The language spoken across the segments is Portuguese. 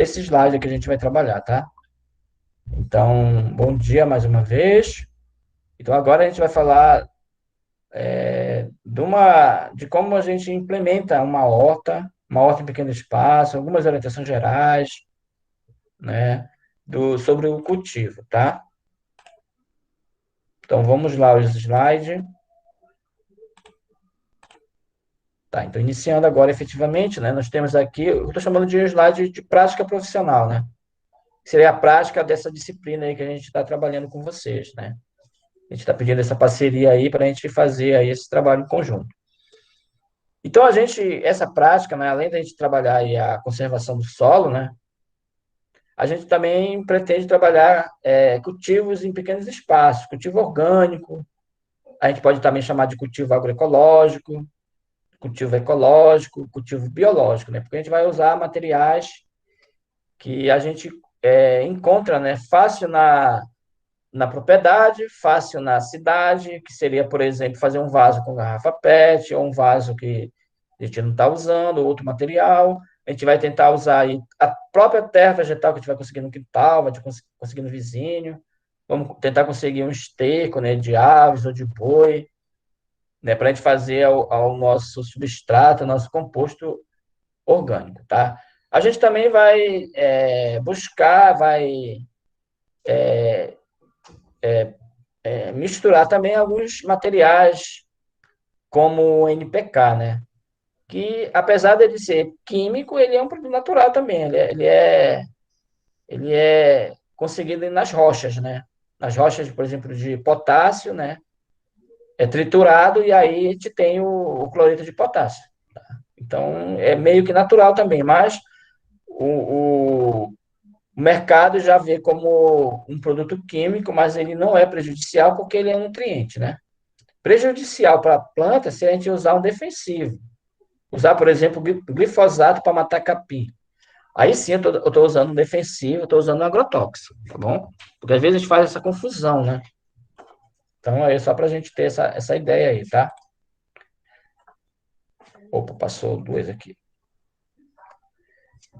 esse slide que a gente vai trabalhar, tá? Então, bom dia mais uma vez. Então, agora a gente vai falar de como a gente implementa uma horta em pequeno espaço, algumas orientações gerais, né, sobre o cultivo, tá? Então, vamos lá, os slides. Tá, então, iniciando agora efetivamente, né, nós temos aqui, eu estou chamando de slide de prática profissional, né? Que seria a prática dessa disciplina aí que a gente está trabalhando com vocês, né? A gente está pedindo essa parceria aí para a gente fazer aí esse trabalho em conjunto. Então, essa prática, né, além da gente trabalhar aí a conservação do solo, né, a gente também pretende trabalhar cultivos em pequenos espaços, cultivo orgânico, a gente pode também chamar de cultivo agroecológico, cultivo ecológico, cultivo biológico, né, porque a gente vai usar materiais que a gente encontra, né, fácil na propriedade, fácil na cidade, que seria, por exemplo, fazer um vaso com garrafa PET, ou um vaso que a gente não está usando, outro material. A gente vai tentar usar aí a própria terra vegetal que a gente vai conseguir no quintal, vai conseguir no vizinho. Vamos tentar conseguir um esterco, né, de aves ou de boi, né, para a gente fazer ao nosso substrato, ao nosso composto orgânico, tá? A gente também vai buscar, vai misturar também alguns materiais como o NPK, né? Que, apesar de ser químico, ele é um produto natural também. Ele é conseguido nas rochas, né? Nas rochas, por exemplo, de potássio, né? É triturado e aí a gente tem o cloreto de potássio. Então, é meio que natural também, mas o mercado já vê como um produto químico, mas ele não é prejudicial porque ele é um nutriente, né? Prejudicial para a planta se a gente usar um defensivo. Usar, por exemplo, glifosato para matar capim. Aí sim eu estou usando um defensivo, eu estou usando um agrotóxico, tá bom? Porque às vezes a gente faz essa confusão, né? Então é só para a gente ter essa ideia aí, tá? Opa, passou dois aqui.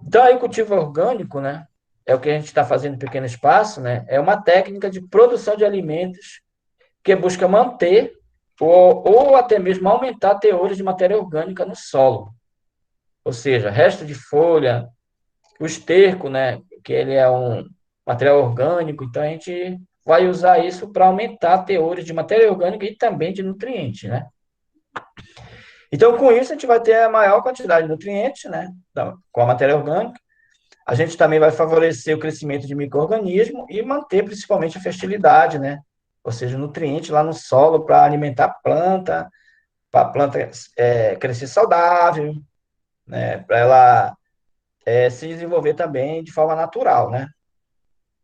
Então aí o cultivo orgânico, né? É o que a gente está fazendo em pequeno espaço, né? É uma técnica de produção de alimentos que busca manter ou até mesmo aumentar teores de matéria orgânica no solo. Ou seja, resto de folha, o esterco, né, que ele é um material orgânico, então a gente vai usar isso para aumentar teores de matéria orgânica e também de nutrientes, né? Então, com isso, a gente vai ter a maior quantidade de nutrientes, né, com a matéria orgânica. A gente também vai favorecer o crescimento de micro-organismos e manter principalmente a fertilidade, né? Ou seja, nutrientes lá no solo para alimentar a planta, para a planta crescer saudável, né? Para ela se desenvolver também de forma natural, né?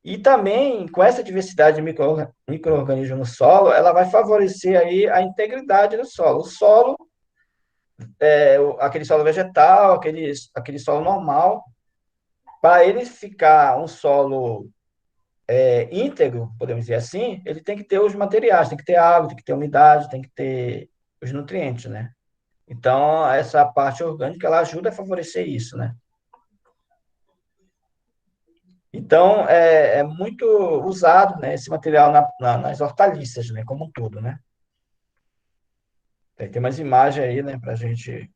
E também, com essa diversidade de micro-organismos no solo, ela vai favorecer aí a integridade do solo. O solo, aquele solo vegetal, aquele solo normal, para ele ficar um solo íntegro, podemos dizer assim, ele tem que ter os materiais, tem que ter água, tem que ter umidade, tem que ter os nutrientes, né? Então, essa parte orgânica, ela ajuda a favorecer isso, né? Então, é muito usado, né, esse material nas hortaliças, né, como um todo, né? Tem umas imagens aí, né, para a gente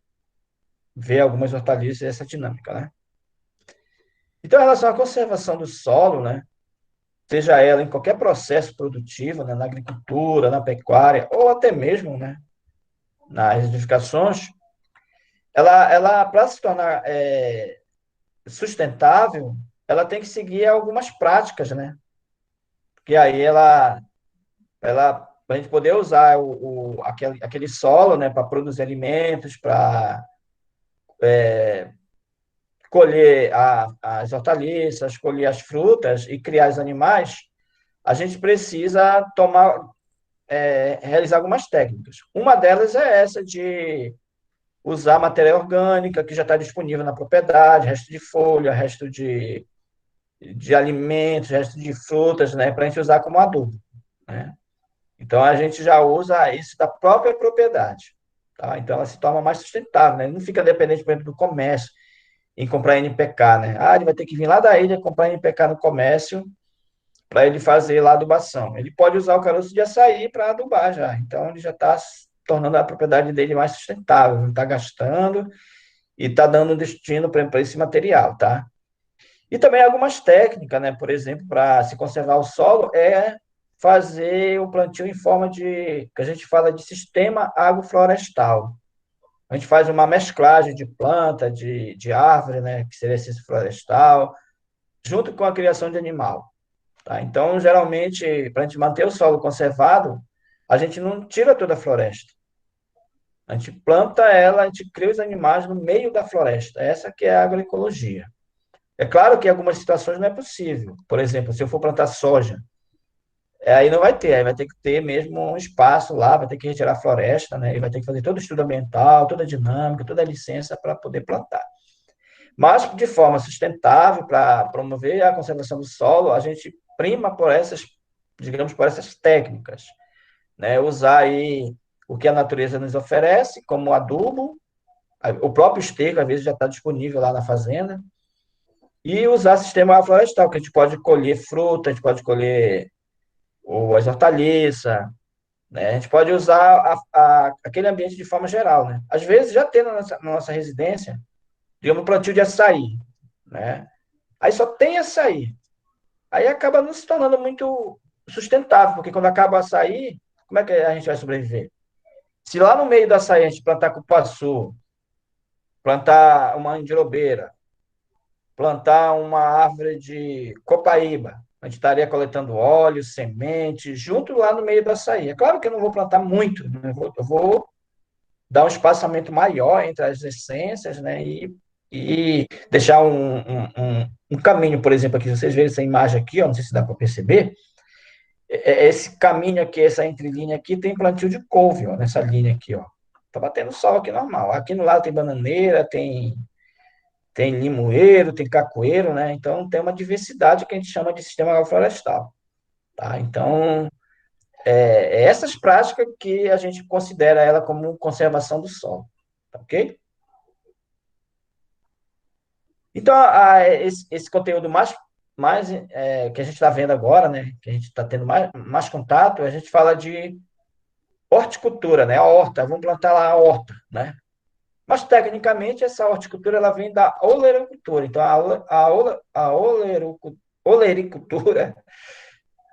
ver algumas hortaliças e essa dinâmica, né? Então, em relação à conservação do solo, né, seja ela em qualquer processo produtivo, né, na agricultura, na pecuária, ou até mesmo, né, nas edificações, ela para se tornar sustentável, ela tem que seguir algumas práticas, né? Porque aí para a gente poder usar aquele solo, né, para produzir alimentos, para colher as hortaliças, colher as frutas e criar os animais, a gente precisa realizar algumas técnicas. Uma delas é essa de usar matéria orgânica que já está disponível na propriedade, resto de folha, resto de alimentos, resto de frutas, né, para a gente usar como adubo, né? Então a gente já usa isso da própria propriedade, tá? Então ela se torna mais sustentável, né? Não fica dependente, por exemplo, do comércio. em comprar NPK, né? Ah, ele vai ter que vir lá da ilha comprar NPK no comércio para ele fazer lá a adubação. Ele pode usar o caroço de açaí para adubar já. Então, ele já está tornando a propriedade dele mais sustentável, não está gastando e está dando destino para esse material, tá? E também algumas técnicas, né? Por exemplo, para se conservar o solo, é fazer o plantio em forma de, que a gente fala de sistema agroflorestal. A gente faz uma mesclagem de planta, de árvore, né? Que seria esse florestal, junto com a criação de animal. Tá? Então, geralmente, para a gente manter o solo conservado, a gente não tira toda a floresta. A gente planta ela, a gente cria os animais no meio da floresta. Essa que é a agroecologia. É claro que em algumas situações não é possível. Por exemplo, se eu for plantar soja, aí não vai ter, aí vai ter que ter mesmo um espaço lá, vai ter que retirar a floresta, né? E vai ter que fazer todo o estudo ambiental, toda a dinâmica, toda a licença para poder plantar. Mas de forma sustentável, para promover a conservação do solo, a gente prima por essas, digamos, por essas técnicas, né? Usar aí o que a natureza nos oferece como adubo, o próprio esterco às vezes já está disponível lá na fazenda, e usar sistema florestal, que a gente pode colher fruta, a gente pode colher as hortaliças, né? A gente pode usar aquele ambiente de forma geral, né? Às vezes já tem na nossa residência, digamos, um plantio de açaí, né? Aí só tem açaí. Aí acaba não se tornando muito sustentável, porque quando acaba o açaí, como é que a gente vai sobreviver? Se lá no meio do açaí a gente plantar cupuaçu, plantar uma andirobeira, plantar uma árvore de copaíba, a gente estaria coletando óleo, semente, junto lá no meio do açaí. É claro que eu não vou plantar muito, né? Eu vou dar um espaçamento maior entre as essências, né? E deixar um caminho, por exemplo, aqui, vocês verem essa imagem aqui, ó, não sei se dá para perceber, esse caminho aqui, essa entrelinha aqui, tem plantio de couve, ó, nessa linha aqui, ó. Tá batendo sol aqui normal. Aqui no lado tem bananeira, tem limoeiro, tem cacoeiro, né? Então tem uma diversidade que a gente chama de sistema agroflorestal, tá? Então, é essas práticas que a gente considera ela como conservação do solo, tá ok? Então, esse conteúdo mais que a gente está vendo agora, né? Que a gente está tendo mais contato, a gente fala de horticultura, né? A horta, vamos plantar lá a horta, né? Mas, tecnicamente, essa horticultura ela vem da olericultura. Então, olericultura,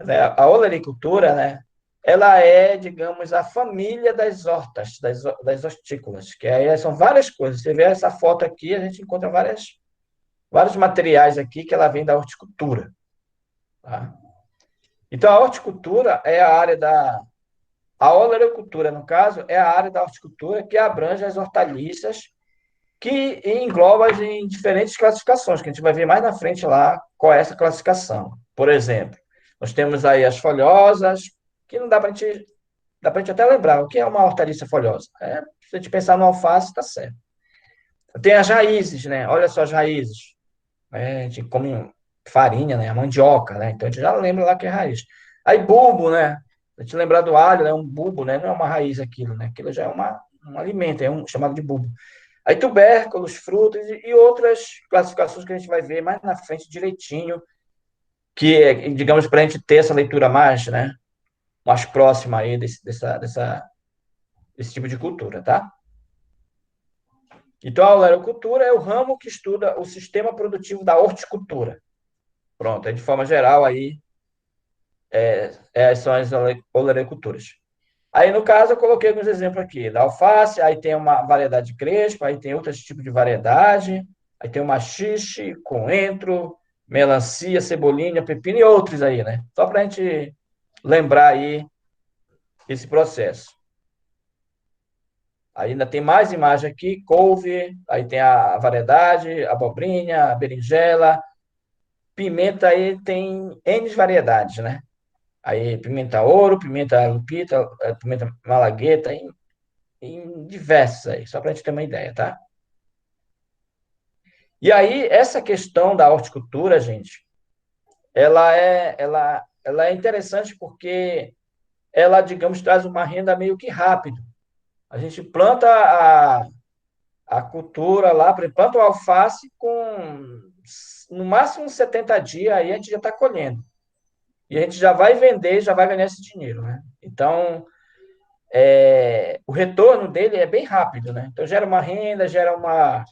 né? A olericultura, né? Ela é, digamos, a família das hortas, das hortícolas, que aí são várias coisas. Você vê essa foto aqui, a gente encontra vários materiais aqui que ela vem da horticultura. Tá? Então, a horticultura é a área da. A olericultura, no caso, é a área da horticultura que abrange as hortaliças que engloba em diferentes classificações, que a gente vai ver mais na frente lá qual é essa classificação. Por exemplo, nós temos aí as folhosas, que não dá para a gente, dá para a gente até lembrar o que é uma hortaliça folhosa. Se a gente pensar no alface, está certo. Tem as raízes, né? Olha só as raízes. A gente come farinha, né? A mandioca, né? Então a gente já lembra lá que é raiz. Aí bulbo, né? A gente lembrar do alho, né? Um bulbo, né? Não é uma raiz aquilo, né? Aquilo já é um alimento, é um chamado de bulbo. Aí tubérculos, frutos e outras classificações que a gente vai ver mais na frente direitinho, que é, digamos, para a gente ter essa leitura mais próxima aí desse tipo de cultura, tá? Então, a olericultura é o ramo que estuda o sistema produtivo da horticultura. Pronto, é de forma geral aí, são as olericulturas. Aí, no caso, eu coloquei alguns exemplos aqui. Da alface, aí tem uma variedade crespa, aí tem outros tipos de variedade, aí tem o machixe, coentro, melancia, cebolinha, pepino e outros aí, né? Só para a gente lembrar aí esse processo. Aí ainda tem mais imagem aqui, couve, aí tem a variedade, abobrinha, a berinjela, pimenta aí tem N variedades, né? Aí pimenta ouro, pimenta lupita, pimenta malagueta, em diversos aí, só para a gente ter uma ideia, tá? E aí, essa questão da horticultura, gente, ela é interessante porque ela, digamos, traz uma renda meio que rápido. A gente planta a cultura lá, por exemplo, planta o alface com no máximo 70 dias, aí a gente já está colhendo. E a gente já vai vender, já vai ganhar esse dinheiro, né? Então, o retorno dele é bem rápido, né? Então, gera uma renda, gera uma,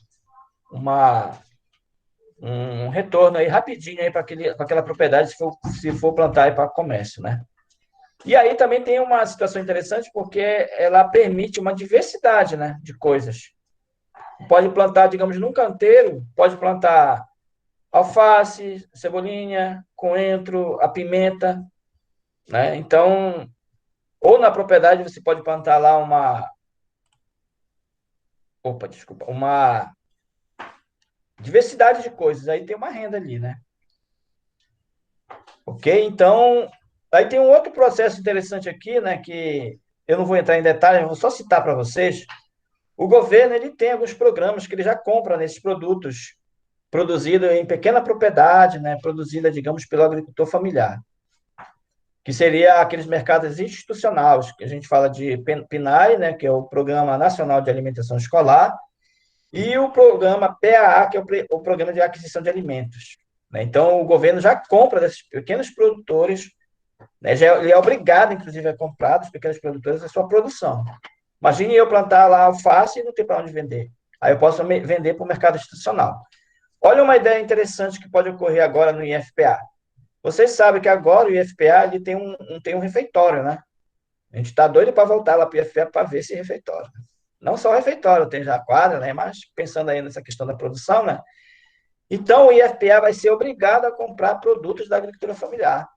um retorno aí rapidinho aí para aquela propriedade, se for plantar aí para comércio, né? E aí também tem uma situação interessante, porque ela permite uma diversidade, né, de coisas. Pode plantar, digamos, num canteiro, pode plantar alface, cebolinha, coentro, a pimenta, né? Então, ou na propriedade você pode plantar lá uma diversidade de coisas, aí tem uma renda ali, né? Ok? Então, aí tem um outro processo interessante aqui, né, que eu não vou entrar em detalhes, eu vou só citar para vocês. O governo ele tem alguns programas que ele já compra nesses produtos produzidos em pequena propriedade, né, produzida, digamos, pelo agricultor familiar, que seria aqueles mercados institucionais, que a gente fala de PNAE, né, que é o Programa Nacional de Alimentação Escolar, e o programa PAA, que é o Programa de Aquisição de Alimentos, né? Então, o governo já compra desses pequenos produtores, né, ele é obrigado, inclusive, a comprar dos pequenos produtores a sua produção. Imagine eu plantar lá alface e não ter para onde vender. Aí eu posso vender para o mercado institucional. Olha uma ideia interessante que pode ocorrer agora no IFPA. Vocês sabem que agora o IFPA ele tem um refeitório, né? A gente está doido para voltar lá para o IFPA para ver esse refeitório. Não só o refeitório, tem já a quadra, né? Mas pensando aí nessa questão da produção, né? Então o IFPA vai ser obrigado a comprar produtos da agricultura familiar.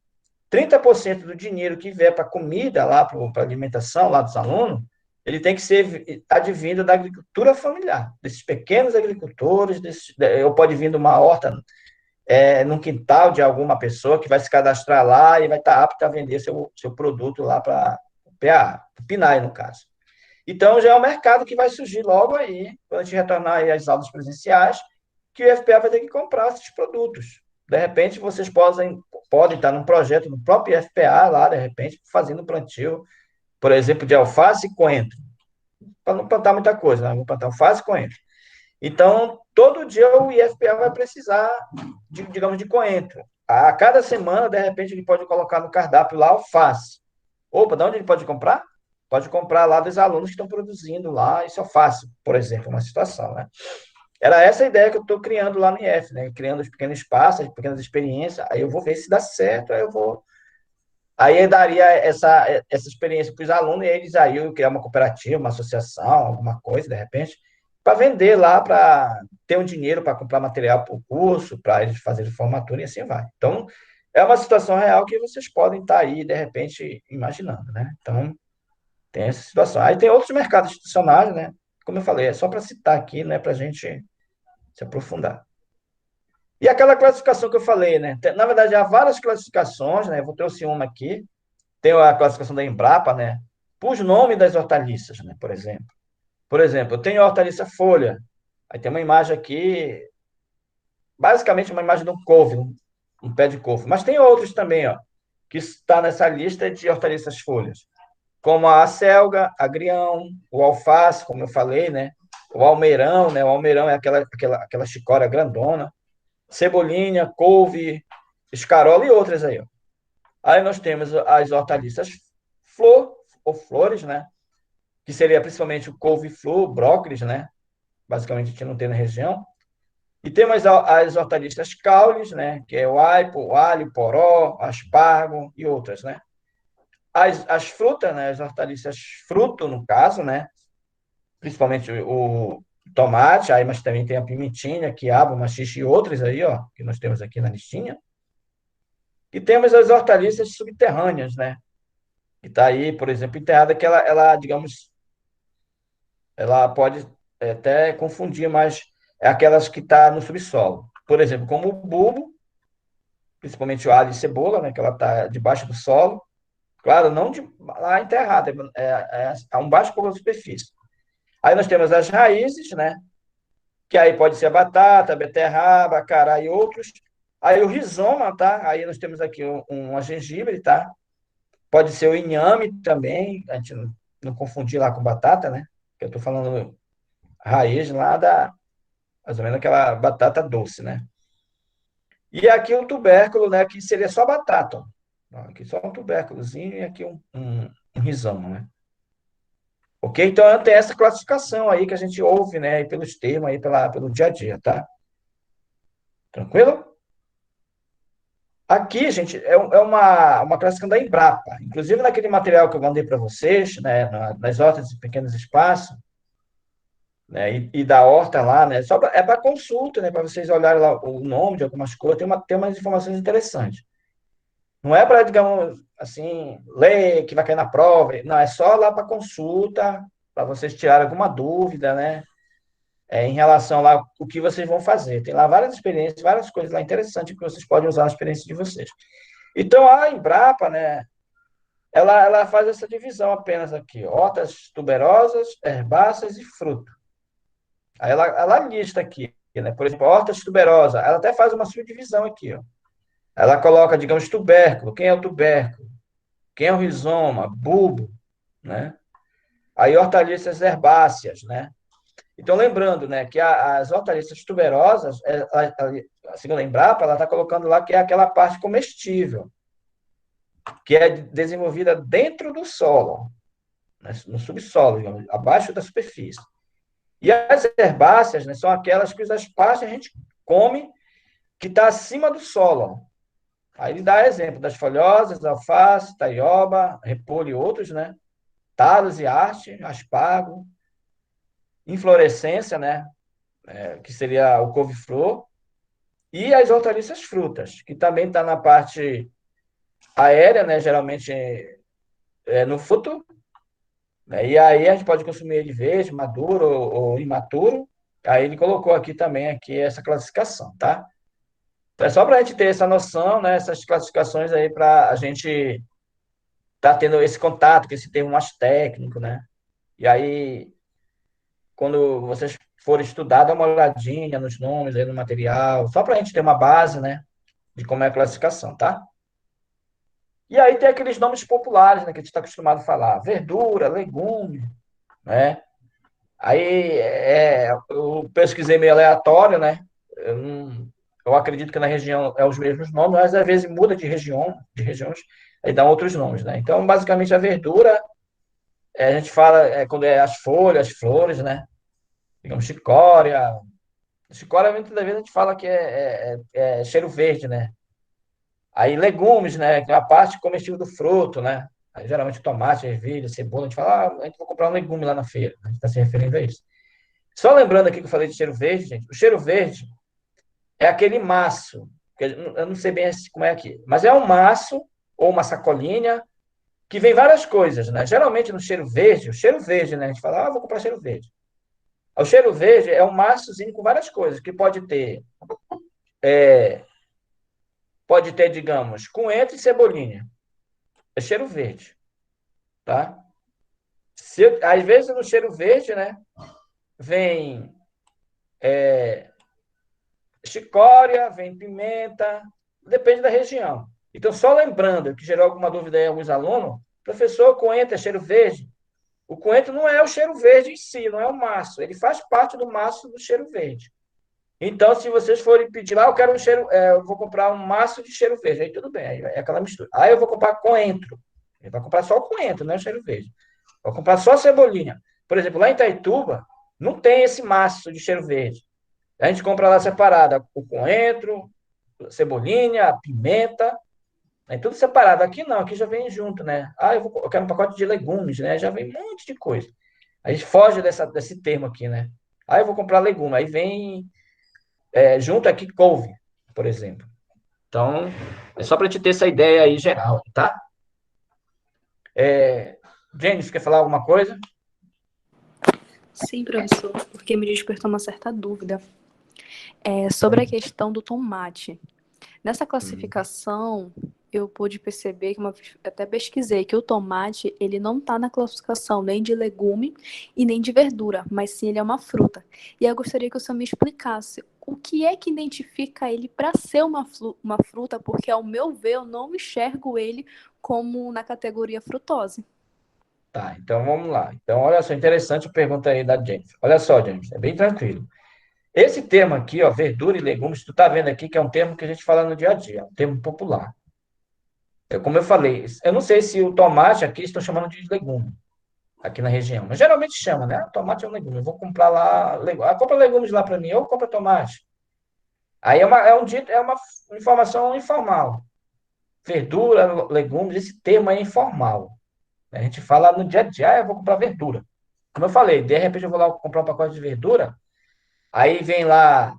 30% do dinheiro que vier para comida lá, para alimentação lá dos alunos, ele tem que ser advindo da agricultura familiar, desses pequenos agricultores, ou pode vir de uma horta num quintal de alguma pessoa que vai se cadastrar lá e vai estar apto a vender seu produto lá para o PA, o PNAE, no caso. Então, já é um mercado que vai surgir logo aí, quando a gente retornar aí às aulas presenciais, que o IFPA vai ter que comprar esses produtos. De repente, vocês podem estar num projeto no próprio IFPA lá, de repente, fazendo plantio, por exemplo, de alface e coentro. Para não plantar muita coisa, né? Vamos plantar alface e coentro. Então, todo dia o IFPA vai precisar, digamos, de coentro. A cada semana, de repente, ele pode colocar no cardápio lá alface. Opa, de onde ele pode comprar? Pode comprar lá dos alunos que estão produzindo lá, isso é fácil, por exemplo, uma situação, né? Era essa a ideia que eu estou criando lá no IF, né? Criando os pequenos espaços, as pequenas experiências, aí eu vou ver se dá certo, aí eu vou. Aí eu daria essa experiência para os alunos, e eles aí eu criar uma cooperativa, uma associação, alguma coisa, de repente, para vender lá, para ter um dinheiro para comprar material para o curso, para eles fazerem formatura e assim vai. Então, é uma situação real que vocês podem estar aí, de repente, imaginando, né? Então, tem essa situação. Aí tem outros mercados institucionais, né? Como eu falei, é só para citar aqui, não é para a gente se aprofundar. E aquela classificação que eu falei, né? Na verdade, há várias classificações, né? Eu vou trouxe uma aqui. Tem a classificação da Embrapa, né? Por nome das hortaliças, né? Por exemplo. Por exemplo, eu tenho a hortaliça folha. Aí tem uma imagem aqui, basicamente uma imagem de um couve, um pé de couve. Mas tem outros também, ó, que está nessa lista de hortaliças folhas, como a acelga, agrião, o alface, como eu falei, né? O almeirão, né? O almeirão é aquela chicória grandona, cebolinha, couve, escarola e outras aí, ó. Aí nós temos as hortaliças ou flores, né? Que seria principalmente o couve-flor, brócolis, né? Basicamente a gente não tem na região. E temos as hortaliças caules, né? Que é o aipo, o alho, o poró, aspargo e outras, né? As frutas, né? As hortaliças fruto, no caso, né? Principalmente o tomate, aí, mas também tem a pimentinha, quiabo, maxixe e outras aí, ó, que nós temos aqui na listinha. E temos as hortaliças subterrâneas, né? Que está aí, por exemplo, enterrada, que ela, digamos, ela pode até confundir, mas é aquelas que estão no subsolo. Por exemplo, como o bulbo, principalmente o alho e cebola, né? Que ela está debaixo do solo. Claro, não lá enterrada, a um baixo pouco da superfície. Aí nós temos as raízes, né? Que aí pode ser a batata, a beterraba, cará e outros. Aí o rizoma, tá? Aí nós temos aqui uma gengibre, tá? Pode ser o inhame também, a gente não confundir lá com batata, né? Que eu estou falando raiz lá da, mais ou menos aquela batata doce, né? E aqui um tubérculo, né, que seria só batata. Ó. Aqui só um tubérculozinho e aqui um rizoma, né? Ok? Então tem essa classificação aí que a gente ouve, né, aí pelos termos aí pelo dia a dia, tá? Tranquilo? Aqui, gente, é uma classificação da Embrapa. Inclusive, naquele material que eu mandei para vocês, né, nas hortas de pequenos espaços, né, e da horta lá, né, é para consulta, né, para vocês olharem lá o nome de algumas coisas, tem umas informações interessantes. Não é para, digamos, assim, ler que vai cair na prova, não, é só lá para consulta, para vocês tirarem alguma dúvida, né, em relação lá o que vocês vão fazer. Tem lá várias experiências, várias coisas lá interessantes que vocês podem usar na experiência de vocês. Então, a Embrapa, né, ela faz essa divisão apenas aqui: hortas tuberosas, herbáceas e fruto. Aí ela lista aqui, né? Por exemplo, hortas tuberosas, ela até faz uma subdivisão aqui, ó. Ela coloca, digamos, tubérculo. Quem é o tubérculo? Quem é o rizoma? Bulbo, né? Aí hortaliças herbáceas, né? Então, lembrando, né, que as hortaliças tuberosas, segundo a Embrapa, ela está colocando lá que é aquela parte comestível, que é desenvolvida dentro do solo, né, no subsolo, digamos, abaixo da superfície. E as herbáceas, né, são aquelas cujas partes a gente come que está acima do solo. Aí ele dá exemplo das folhosas, alface, taioba, repolho e outros, né? Talos e arte, aspargo, inflorescência, né? Que seria o couve-flor, e as hortaliças frutas, que também está na parte aérea, né? Geralmente no fruto, né? E aí a gente pode consumir ele verde, maduro ou imaturo. Aí ele colocou aqui também aqui essa classificação, tá? Então, é só para a gente ter essa noção, né? Essas classificações aí para a gente tá tendo esse contato, que esse termo mais técnico, né? E aí, quando vocês forem estudar, dá uma olhadinha nos nomes aí no material, só para a gente ter uma base, né? De como é a classificação, tá? E aí tem aqueles nomes populares, né? Que a gente está acostumado a falar. Verdura, legume, né? Aí eu pesquisei meio aleatório, né? Eu acredito que na região é os mesmos nomes, mas às vezes muda de regiões, aí dá outros nomes, né? Então, basicamente, a verdura, a gente fala quando é as folhas, as flores, né? Digamos, chicória. Chicória, muitas das vezes, a gente fala que é cheiro verde, né? Aí legumes, né? Que é a parte comestível do fruto, né? Aí, geralmente tomate, ervilha, cebola, a gente fala, a gente vai comprar um legume lá na feira. A gente está se referindo a isso. Só lembrando aqui que eu falei de cheiro verde, gente, o cheiro verde é aquele maço, que eu não sei bem como é aqui, mas é um maço ou uma sacolinha que vem várias coisas, né? Geralmente no cheiro verde, o cheiro verde, né? A gente fala, vou comprar cheiro verde. O cheiro verde é um maçozinho com várias coisas, que pode ter, digamos, coentro e cebolinha. É cheiro verde, tá? Às vezes no cheiro verde, né? Vem chicória, vem pimenta, depende da região. Então, só lembrando que gerou alguma dúvida aí a alguns alunos, professor, coentro é cheiro verde? O coentro não é o cheiro verde em si, não é o maço. Ele faz parte do maço do cheiro verde. Então, se vocês forem pedir lá, eu quero um cheiro, eu vou comprar um maço de cheiro verde, aí tudo bem, aí é aquela mistura. Aí eu vou comprar coentro. Ele vai comprar só o coentro, não é o cheiro verde. Vou comprar só cebolinha. Por exemplo, lá em Itaituba, não tem esse maço de cheiro verde. A gente compra lá separado o coentro, cebolinha, a pimenta, né? Tudo separado. Aqui não, aqui já vem junto, né? Eu quero um pacote de legumes, né? Já vem um monte de coisa. A gente foge desse termo aqui, né? Eu vou comprar legume. Aí vem junto aqui couve, por exemplo. Então, é só para te ter essa ideia aí geral, tá? Jennifer, quer falar alguma coisa? Sim, professor, porque me despertou uma certa dúvida. Sobre a questão do tomate. Nessa classificação, eu pude perceber até pesquisei que o tomate ele não está na classificação nem de legume e nem de verdura, mas sim ele é uma fruta. E eu gostaria que o senhor me explicasse o que é que identifica ele para ser uma fruta, porque ao meu ver eu não enxergo ele como na categoria frutose. Tá, então vamos lá. Então, olha só, interessante a pergunta aí da James. Olha só, James, é bem tranquilo. Esse termo aqui, ó, verdura e legumes, tu tá vendo aqui que é um termo que a gente fala no dia a dia, um termo popular. É como eu falei, eu não sei se o tomate aqui estão chamando de legume, aqui na região, mas geralmente chama, né? Ah, tomate é um legume, eu vou comprar lá, compra legumes lá para mim, ou compra tomate. Aí é uma informação informal. Verdura, legumes, esse termo é informal. A gente fala no dia a dia, eu vou comprar verdura. Como eu falei, de repente eu vou lá comprar um pacote de verdura, aí vem lá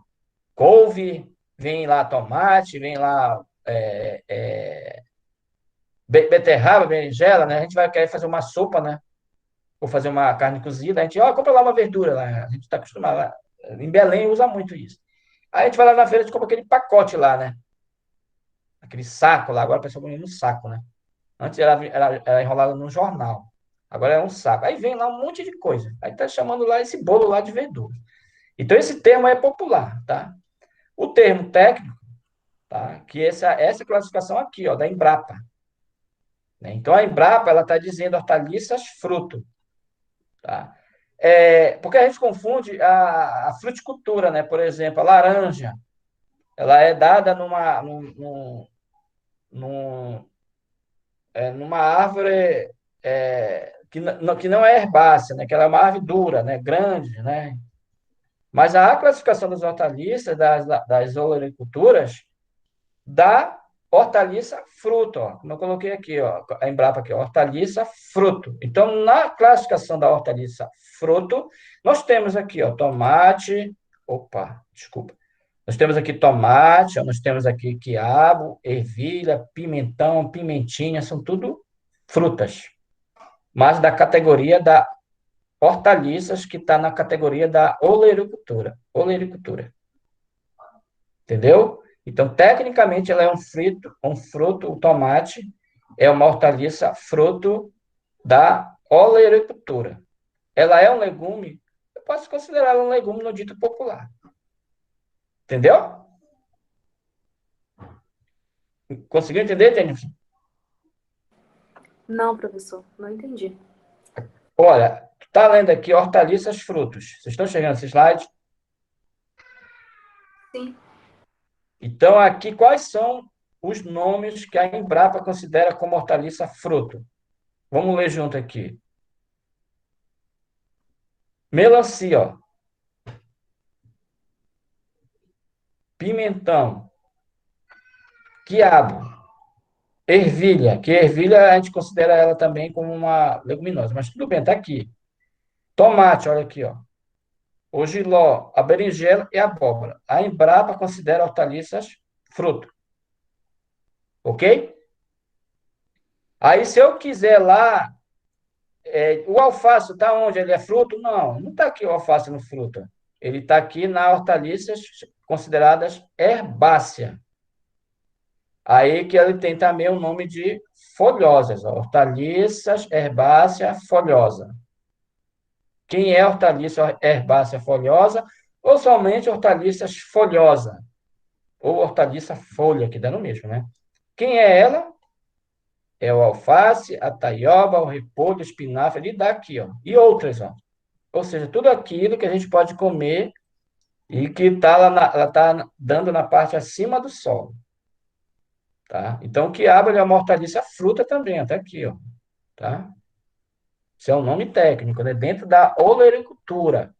couve, vem lá tomate, vem lá beterraba, berinjela, né? A gente vai querer fazer uma sopa, né? Ou fazer uma carne cozida, a gente, ó, compra lá uma verdura lá. A gente está acostumado lá. Em Belém usa muito isso. Aí a gente vai lá na feira, a gente compra aquele pacote lá, né? Aquele saco lá, agora o pessoal põe no saco, né? Antes era enrolado num jornal. Agora é um saco. Aí vem lá um monte de coisa. Aí tá chamando lá esse bolo lá de verdura. Então esse termo é popular, tá? O termo técnico, tá? Que essa classificação aqui, ó, da Embrapa, né? Então a Embrapa ela está dizendo hortaliças fruto, tá? Porque a gente confunde a fruticultura, né? Por exemplo, a laranja, ela é dada num, numa árvore que não é herbácea, né? Que ela é uma árvore dura, né? Grande, né? Mas a classificação das hortaliças, das olericulturas, da hortaliça fruto, ó, como eu coloquei aqui, ó, a Embrapa aqui, ó, hortaliça fruto. Então, na classificação da hortaliça fruto, nós temos aqui, ó, tomate, opa, desculpa. Nós temos aqui tomate, ó, nós temos aqui quiabo, ervilha, pimentão, pimentinha, são tudo frutas, mas da categoria da hortaliças que está na categoria da olericultura. Olericultura. Entendeu? Então, tecnicamente, ela é um fruto, o tomate é uma hortaliça fruto da olericultura. Ela é um legume, eu posso considerar ela um legume no dito popular. Entendeu? Conseguiu entender, Jennifer? Não, professor, não entendi. Olha, está lendo aqui hortaliças frutos. Vocês estão chegando nesse slide? Sim. Então, aqui, quais são os nomes que a Embrapa considera como hortaliça fruto? Vamos ler junto aqui. Melancia, ó, pimentão, quiabo, ervilha, que ervilha a gente considera ela também como uma leguminosa, mas tudo bem, tá aqui. Tomate, olha aqui, ó. O jiló, a berinjela e a abóbora. A Embrapa considera hortaliças fruto, ok? Aí, se eu quiser lá, o alface está onde? Ele é fruto? Não, não está aqui o alface no fruto. Ele está aqui na hortaliças consideradas herbácea. Aí que ele tem também o nome de folhosas, ó, hortaliças herbácea folhosa. Quem é hortaliça herbácea folhosa ou somente hortaliças folhosa ou hortaliça folha, que dá no mesmo, né? Quem é ela? É o alface, a taioba, o repolho, o espinafre, ele dá aqui, ó. E outras, ó. Ou seja, tudo aquilo que a gente pode comer e que ela tá dando na parte acima do solo, tá? Então, o quiabo ele é uma hortaliça fruta também, até aqui, ó, tá? Isso é um nome técnico, né? Dentro da olericultura.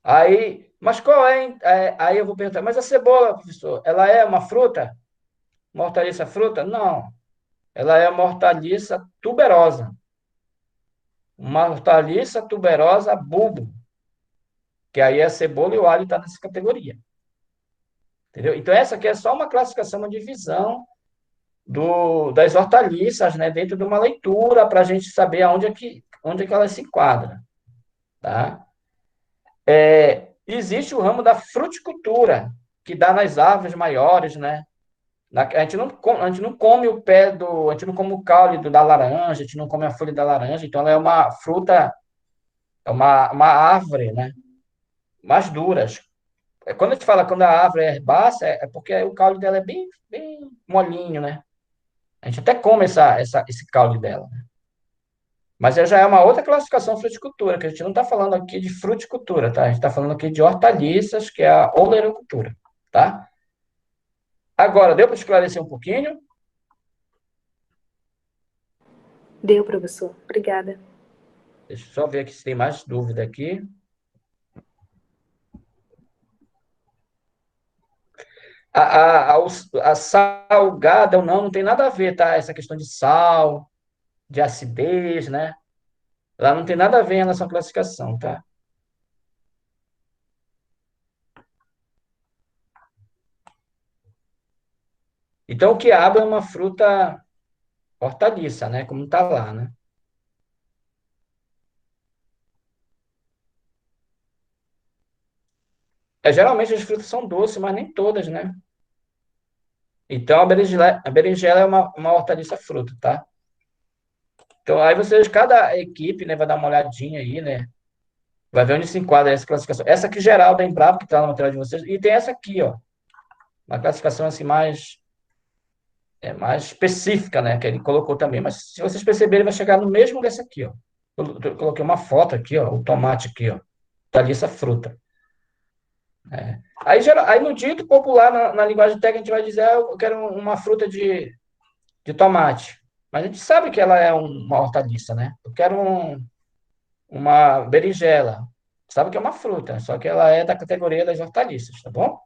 Aí, mas qual aí eu vou perguntar, mas a cebola, professor, ela é uma fruta? Uma hortaliça fruta? Não. Ela é uma hortaliça tuberosa. Uma hortaliça tuberosa bulbo, que aí a cebola e o alho estão nessa categoria. Entendeu? Então, essa aqui é só uma classificação, uma divisão das hortaliças, né? Dentro de uma leitura, para a gente saber onde é que ela se enquadra. Tá? Existe o ramo da fruticultura, que dá nas árvores maiores, né? A gente não come o pé a gente não come o caule da laranja, a gente não come a folha da laranja, então ela é uma fruta, é uma árvore, né? Mais duras. Quando a gente fala quando a árvore é herbácea, é porque o caule dela é bem molinho, né? A gente até come esse caule dela. Mas já é uma outra classificação fruticultura, que a gente não está falando aqui de fruticultura, tá? A gente está falando aqui de hortaliças, que é a olericultura, tá? Agora, deu para esclarecer um pouquinho? Deu, professor. Obrigada. Deixa eu só ver aqui se tem mais dúvida aqui. A salgada ou não tem nada a ver, tá? Essa questão de sal, de acidez, né? Lá não tem nada a ver na sua classificação, tá? Então, o quiabo é uma fruta hortaliça, né? Como tá lá, né? Geralmente as frutas são doces, mas nem todas, né? Então, a berinjela é uma hortaliça fruta, tá? Então, aí vocês, cada equipe, né, vai dar uma olhadinha aí, né? Vai ver onde se enquadra essa classificação. Essa aqui geral da Embrapa, que está no material de vocês, e tem essa aqui, ó, uma classificação assim mais específica, né, que ele colocou também. Mas se vocês perceberem, vai chegar no mesmo dessa aqui, ó. Eu coloquei uma foto aqui, ó, o tomate aqui, ó, hortaliça fruta. Aí no dito popular, na linguagem técnica, a gente vai dizer, eu quero uma fruta de tomate. Mas a gente sabe que ela é uma hortaliça, né? Eu quero uma berinjela. Sabe que é uma fruta, só que ela é da categoria das hortaliças, tá bom?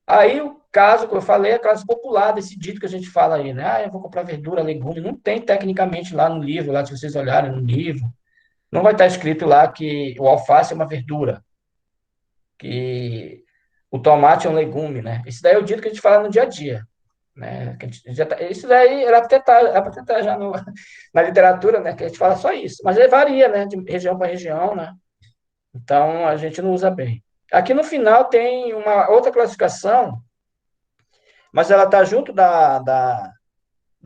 Aí o caso que eu falei é a classe popular desse dito que a gente fala aí, né? Ah, eu vou comprar verdura, legume. Não tem tecnicamente lá no livro, lá se vocês olharem no livro, não vai estar escrito lá que o alface é uma verdura, que o tomate é um legume, né? Esse daí é o dito que a gente fala no dia a dia, né? Que a gente isso daí era para tentar já na literatura, né? Que a gente fala só isso. Mas aí varia, né? De região para região, né? Então a gente não usa bem. Aqui no final tem uma outra classificação, mas ela está junto da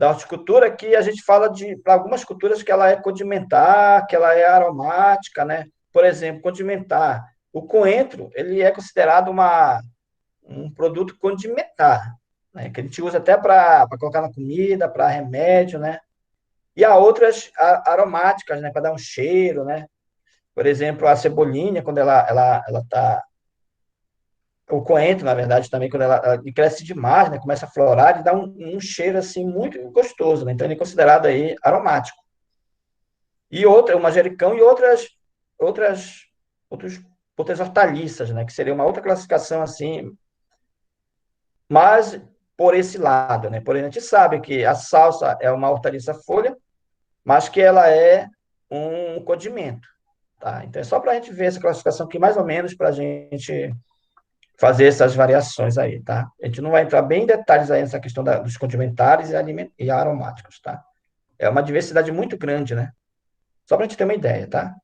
horticultura, que a gente fala de para algumas culturas que ela é condimentar, que ela é aromática, né? Por exemplo, condimentar. O coentro, ele é considerado um produto condimentar, né? Que a gente usa até para colocar na comida, para remédio, né? E há outras aromáticas, né? Para dar um cheiro, né? Por exemplo, a cebolinha, quando ela tá. O coentro, na verdade, também, quando ela cresce demais, né? Começa a florar e dá um cheiro, assim, muito gostoso, né? Então, ele é considerado aí aromático. E outra, o manjericão e outras, outros, outras hortaliças, né? Que seria uma outra classificação, assim, mas por esse lado, né? Porém, a gente sabe que a salsa é uma hortaliça folha, mas que ela é um condimento, tá? Então, é só para a gente ver essa classificação aqui, mais ou menos, para a gente fazer essas variações aí, tá? A gente não vai entrar bem em detalhes aí nessa questão dos condimentares e aromáticos, tá? É uma diversidade muito grande, né? Só para a gente ter uma ideia, tá?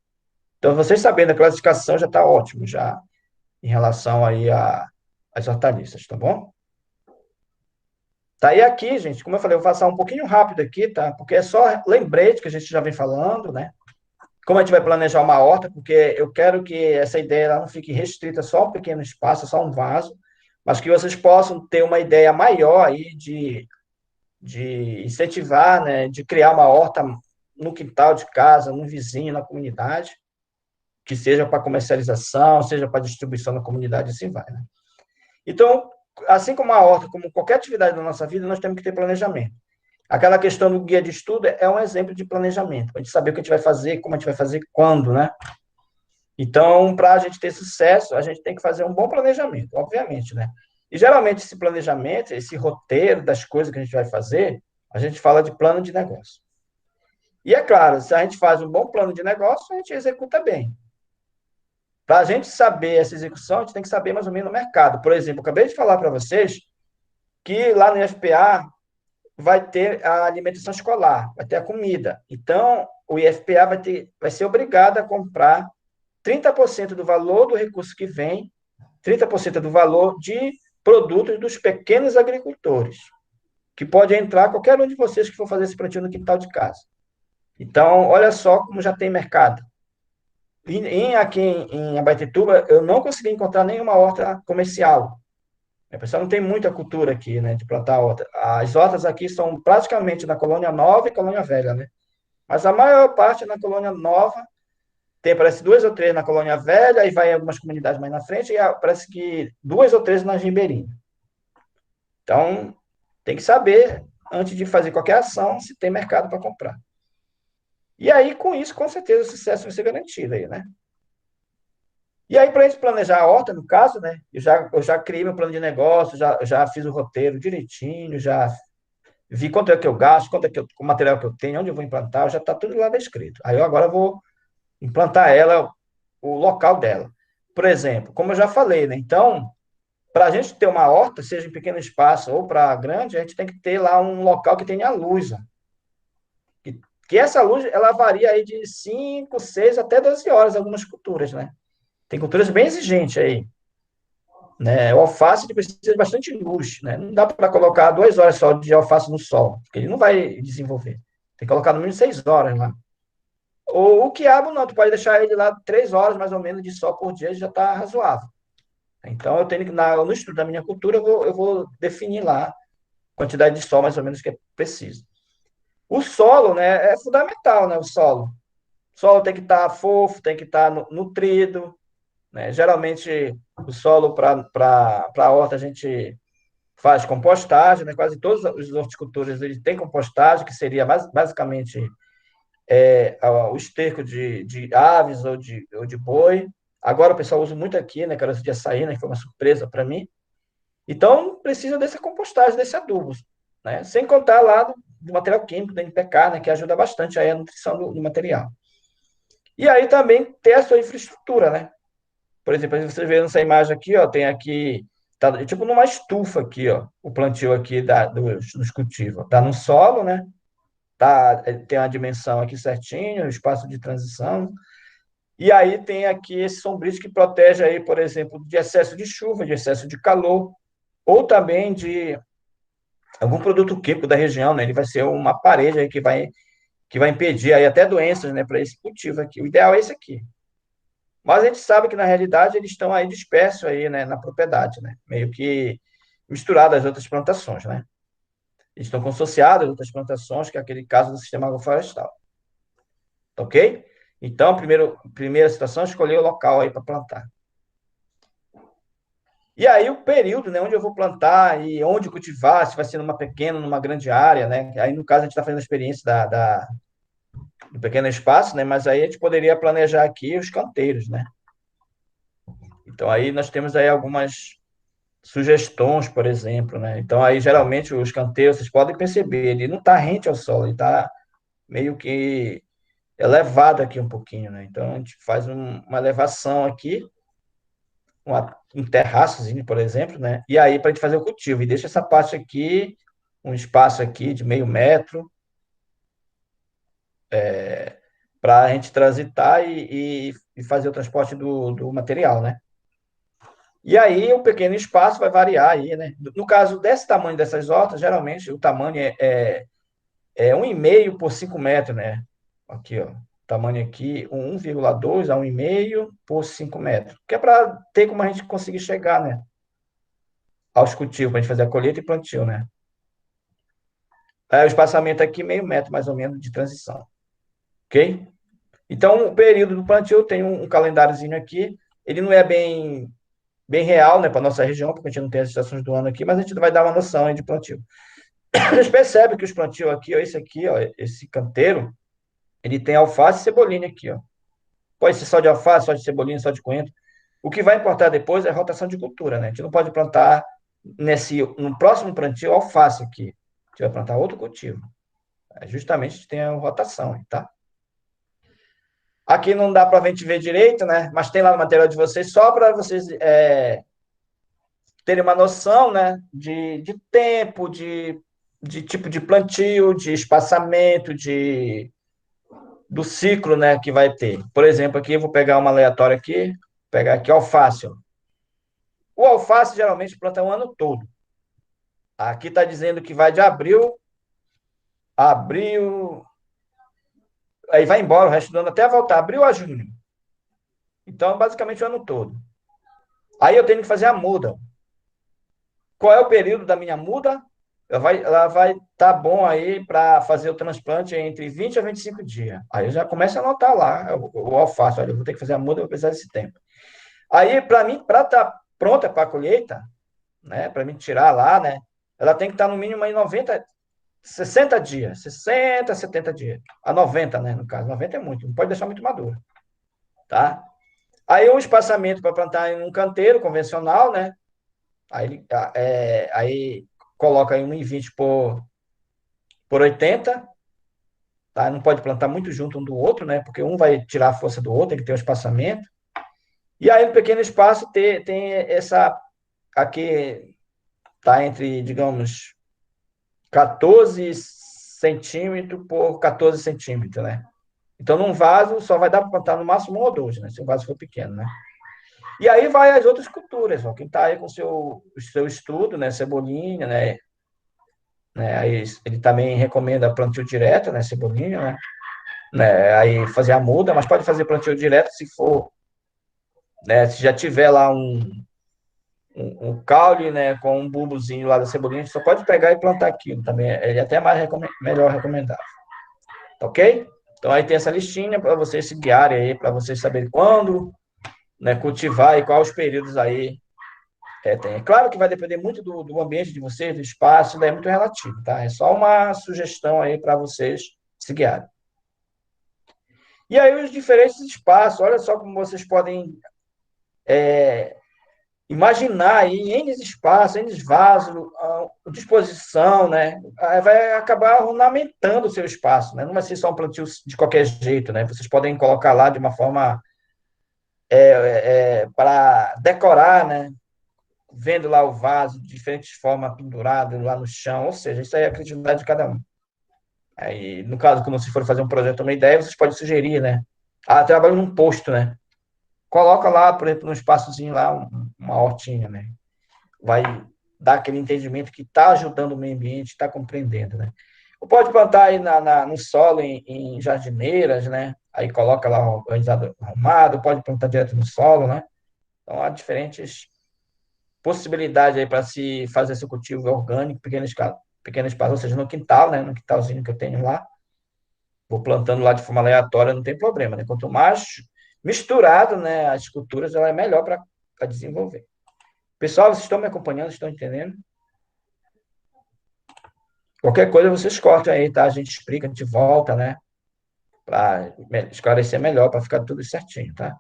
Então, vocês sabendo a classificação já está ótimo, já, em relação aí às hortaliças, tá bom? Tá, e aqui, gente, como eu falei, eu vou passar um pouquinho rápido aqui, tá? Porque é só lembrete que a gente já vem falando, né? Como a gente vai planejar uma horta, porque eu quero que essa ideia ela não fique restrita só a um pequeno espaço, só um vaso, mas que vocês possam ter uma ideia maior aí de incentivar, né? De criar uma horta no quintal de casa, no vizinho, na comunidade, que seja para comercialização, seja para distribuição na comunidade, assim vai, né? Então, assim como a horta, como qualquer atividade da nossa vida, nós temos que ter planejamento. Aquela questão do guia de estudo é um exemplo de planejamento, para a gente saber o que a gente vai fazer, como a gente vai fazer, quando, né? Então, para a gente ter sucesso, a gente tem que fazer um bom planejamento, obviamente, né? E geralmente esse planejamento, esse roteiro das coisas que a gente vai fazer, a gente fala de plano de negócio. E é claro, se a gente faz um bom plano de negócio, a gente executa bem. Para a gente saber essa execução, a gente tem que saber mais ou menos o mercado. Por exemplo, eu acabei de falar para vocês que lá no IFPA vai ter a alimentação escolar, vai ter a comida. Então, o IFPA vai ser obrigado a comprar 30% do valor do recurso que vem, 30% do valor de produtos dos pequenos agricultores, que pode entrar qualquer um de vocês que for fazer esse plantio no quintal de casa. Então, olha só como já tem mercado. Aqui em Abaetetuba, eu não consegui encontrar nenhuma horta comercial. A pessoa não tem muita cultura aqui, né, de plantar horta. As hortas aqui são praticamente na Colônia Nova e Colônia Velha, né? Mas a maior parte é na Colônia Nova. Tem, parece, duas ou três na Colônia Velha, aí vai em algumas comunidades mais na frente, e parece que duas ou três na Ribeirinha. Então, tem que saber, antes de fazer qualquer ação, se tem mercado para comprar. E aí, com isso, com certeza, o sucesso vai ser garantido aí, né? E aí, para a gente planejar a horta, no caso, né? Eu já criei meu plano de negócio, já fiz o roteiro direitinho, já vi quanto é que eu gasto, quanto é que o material que eu tenho, onde eu vou implantar, já está tudo lá descrito. Aí eu agora vou implantar ela, o local dela. Por exemplo, como eu já falei, né? Então, para a gente ter uma horta, seja em pequeno espaço ou para grande, a gente tem que ter lá um local que tenha luz. Ó. Que essa luz, ela varia aí de 5, 6 até 12 horas, algumas culturas, né? Tem culturas bem exigentes aí. Né? O alface ele precisa de bastante luz. Né? Não dá para colocar 2 horas só de alface no sol, porque ele não vai desenvolver. Tem que colocar no mínimo 6 horas lá. Ou o quiabo, não, tu pode deixar ele lá 3 horas mais ou menos de sol por dia, já está razoável. Então, eu tenho que, no estudo da minha cultura, eu vou definir lá a quantidade de sol mais ou menos que é preciso. O solo, né, é fundamental, né, o solo. O solo tem que estar fofo, tem que estar nutrido, né? Geralmente, o solo para a horta a gente faz compostagem, né? Quase todos os horticultores eles têm compostagem, que seria basicamente o esterco de aves ou de boi. Agora o pessoal usa muito aqui, né? Caroço de açaí, né? Que foi uma surpresa para mim. Então, precisa dessa compostagem, desse adubo, né? Sem contar lá do material químico, da NPK, né? Que ajuda bastante aí a nutrição do material. E aí também ter a sua infraestrutura, né? Por exemplo, você vê nessa imagem aqui, ó, tem aqui, tá tipo numa estufa aqui, ó, o plantio aqui dos cultivos. Tá no solo, né? Tem a dimensão aqui certinho, o espaço de transição. E aí tem aqui esse sombrio que protege aí, por exemplo, de excesso de chuva, de excesso de calor, ou também de algum produto químico da região, né? Ele vai ser uma parede aí que vai impedir aí até doenças, né, para esse cultivo aqui. O ideal é esse aqui. Mas a gente sabe que, na realidade, eles estão aí dispersos aí, né, na propriedade, né? Meio que misturados às outras plantações, né? Eles estão consociados às outras plantações, que é aquele caso do sistema agroflorestal. Tá ok? Então, primeira situação, escolher o local aí para plantar. E aí o período, né, onde eu vou plantar e onde cultivar, se vai ser numa pequena, numa grande área, né? Aí, no caso, a gente está fazendo a experiência do pequeno espaço, né? Mas aí a gente poderia planejar aqui os canteiros, né? Então, aí nós temos aí algumas sugestões, por exemplo, né? Então, aí, geralmente, os canteiros, vocês podem perceber, ele não está rente ao solo, ele está meio que elevado aqui um pouquinho, né? Então, a gente faz uma elevação aqui, um terraçozinho, por exemplo, né? E aí, para a gente fazer o cultivo, e deixa essa parte aqui, um espaço aqui de meio metro, para a gente transitar e fazer o transporte do material, né? E aí, o pequeno espaço vai variar aí, né? No caso desse tamanho dessas hortas, geralmente o tamanho é 1,5 por 5 metros, né? Aqui, ó. Tamanho aqui, 1,2 a 1,5 por 5 metros. Que é para ter como a gente conseguir chegar, né? Aos cultivos, para a gente fazer a colheita e plantio, né? O espaçamento aqui, meio metro, mais ou menos, de transição. Ok? Então, o período do plantio tem um calendáriozinho aqui. Ele não é bem real, né, para nossa região, porque a gente não tem as estações do ano aqui, mas a gente vai dar uma noção aí de plantio. A gente percebe que os plantios aqui, ó, esse aqui, ó, esse canteiro, ele tem alface e cebolinha aqui, ó. Pode ser só de alface, só de cebolinha, só de coentro. O que vai importar depois é a rotação de cultura, né? A gente não pode plantar no próximo plantio alface aqui. A gente vai plantar outro cultivo. Justamente a gente tem a rotação, tá? Aqui não dá para a gente ver direito, né? Mas tem lá no material de vocês, só para vocês terem uma noção, né? De tempo, de tipo de plantio, de espaçamento, do ciclo, né, que vai ter. Por exemplo, aqui eu vou pegar uma aleatória aqui, pegar aqui alface. Ó. O alface geralmente planta o ano todo. Aqui está dizendo que vai de abril, aí vai embora o resto do ano até voltar, abril a junho. Então, basicamente o ano todo. Aí eu tenho que fazer a muda. qual é o período da minha muda? Ela vai estar bom aí para fazer o transplante entre 20 a 25 dias. Aí eu já começo a anotar lá o alface. Olha, eu vou ter que fazer a muda, eu vou precisar desse tempo. Aí, para mim, para estar pronta para a colheita, né, para mim tirar lá, né, ela tem que estar no mínimo aí 90, 60 dias, 60, 70 dias. A 90, né, no caso. 90 é muito, não pode deixar muito madura, tá? Aí um espaçamento para plantar em um canteiro convencional, né? Aí coloca aí 1,20 por 80, tá? Não pode plantar muito junto um do outro, né? Porque um vai tirar a força do outro, tem que ter um espaçamento. E aí no pequeno espaço tem essa aqui tá entre, digamos, 14 centímetros por 14 centímetros, né? Então, num vaso só vai dar para plantar no máximo um ou dois, né? Se o vaso for pequeno, né? E aí vai as outras culturas, ó. Quem está aí com o seu estudo, né? Cebolinha, né? Aí ele também recomenda plantio direto, né? Cebolinha, né? Aí fazer a muda, mas pode fazer plantio direto se for, né? Se já tiver lá um caule, né? Com um bulbozinho lá da cebolinha, a gente só pode pegar e plantar aquilo também. Ele é até melhor recomendável. Tá ok? Então aí tem essa listinha para vocês se guiarem aí, para vocês saberem quando, né, cultivar e quais os períodos aí tem. É claro que vai depender muito do ambiente de vocês, do espaço, daí é muito relativo, tá? É só uma sugestão aí para vocês se guiarem. E aí os diferentes espaços, olha só como vocês podem imaginar aí N espaços, N vasos, a disposição, né? Aí vai acabar ornamentando o seu espaço, né? Não vai ser só um plantio de qualquer jeito, né? Vocês podem colocar lá de uma forma para decorar, né? Vendo lá o vaso de diferentes formas pendurado lá no chão, ou seja, isso aí é a criatividade de cada um. Aí, no caso, quando vocês forem fazer um projeto, uma ideia, vocês podem sugerir, né? Ah, trabalho num posto, né? Coloca lá, por exemplo, num espaçozinho lá, uma hortinha, né? Vai dar aquele entendimento que está ajudando o meio ambiente, está compreendendo, né? Ou pode plantar aí no solo, em jardineiras, né? Aí coloca lá organizado, arrumado, pode plantar direto no solo, né? Então, há diferentes possibilidade aí para se fazer esse cultivo orgânico, pequena escala, ou seja, no quintal, né, no quintalzinho que eu tenho lá, vou plantando lá de forma aleatória, não tem problema, né? Quanto mais misturado, né, as culturas, ela é melhor para desenvolver. Pessoal, vocês estão me acompanhando, estão entendendo? Qualquer coisa vocês cortam aí, tá? A gente explica, a gente volta, né? Para esclarecer melhor, para ficar tudo certinho, tá?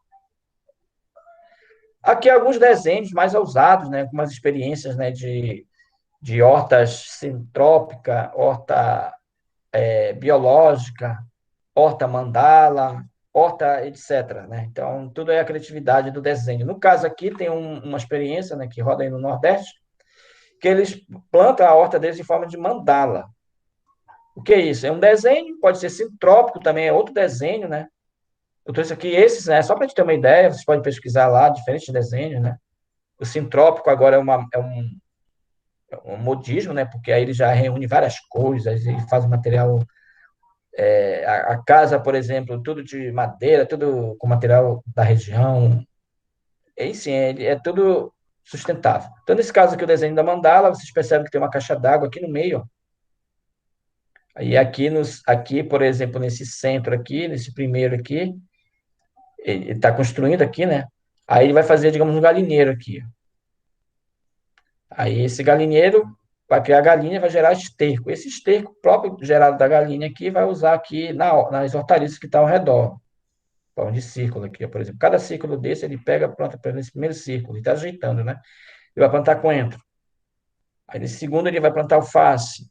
Aqui alguns desenhos mais ousados, né? Com umas experiências, né? De hortas sintrópica, horta biológica, horta mandala, horta, etc. Né? Então, tudo é a criatividade do desenho. No caso aqui, tem uma experiência, né, que roda aí no Nordeste, que eles plantam a horta deles em forma de mandala. O que é isso? É um desenho, pode ser sintrópico também, é outro desenho, né? Eu trouxe aqui esses, né? Só para a gente ter uma ideia, vocês podem pesquisar lá, diferentes desenhos, né? O sintrópico agora é um modismo, né? Porque aí ele já reúne várias coisas, ele faz um material a casa, por exemplo, tudo de madeira, tudo com material da região. E sim, é tudo sustentável. Então, nesse caso aqui, o desenho da mandala, vocês percebem que tem uma caixa d'água aqui no meio. Ó. Aí aqui, por exemplo, nesse centro aqui, nesse primeiro aqui, ele está construindo aqui, né? Aí ele vai fazer, digamos, um galinheiro aqui. Aí esse galinheiro vai criar galinha, vai gerar esterco. Esse esterco próprio gerado da galinha aqui vai usar aqui nas hortaliças que estão ao redor. Forma de círculo aqui, por exemplo. Cada círculo desse, ele pega, planta nesse primeiro círculo, ele está ajeitando, né? Ele vai plantar coentro. Aí, nesse segundo, ele vai plantar alface,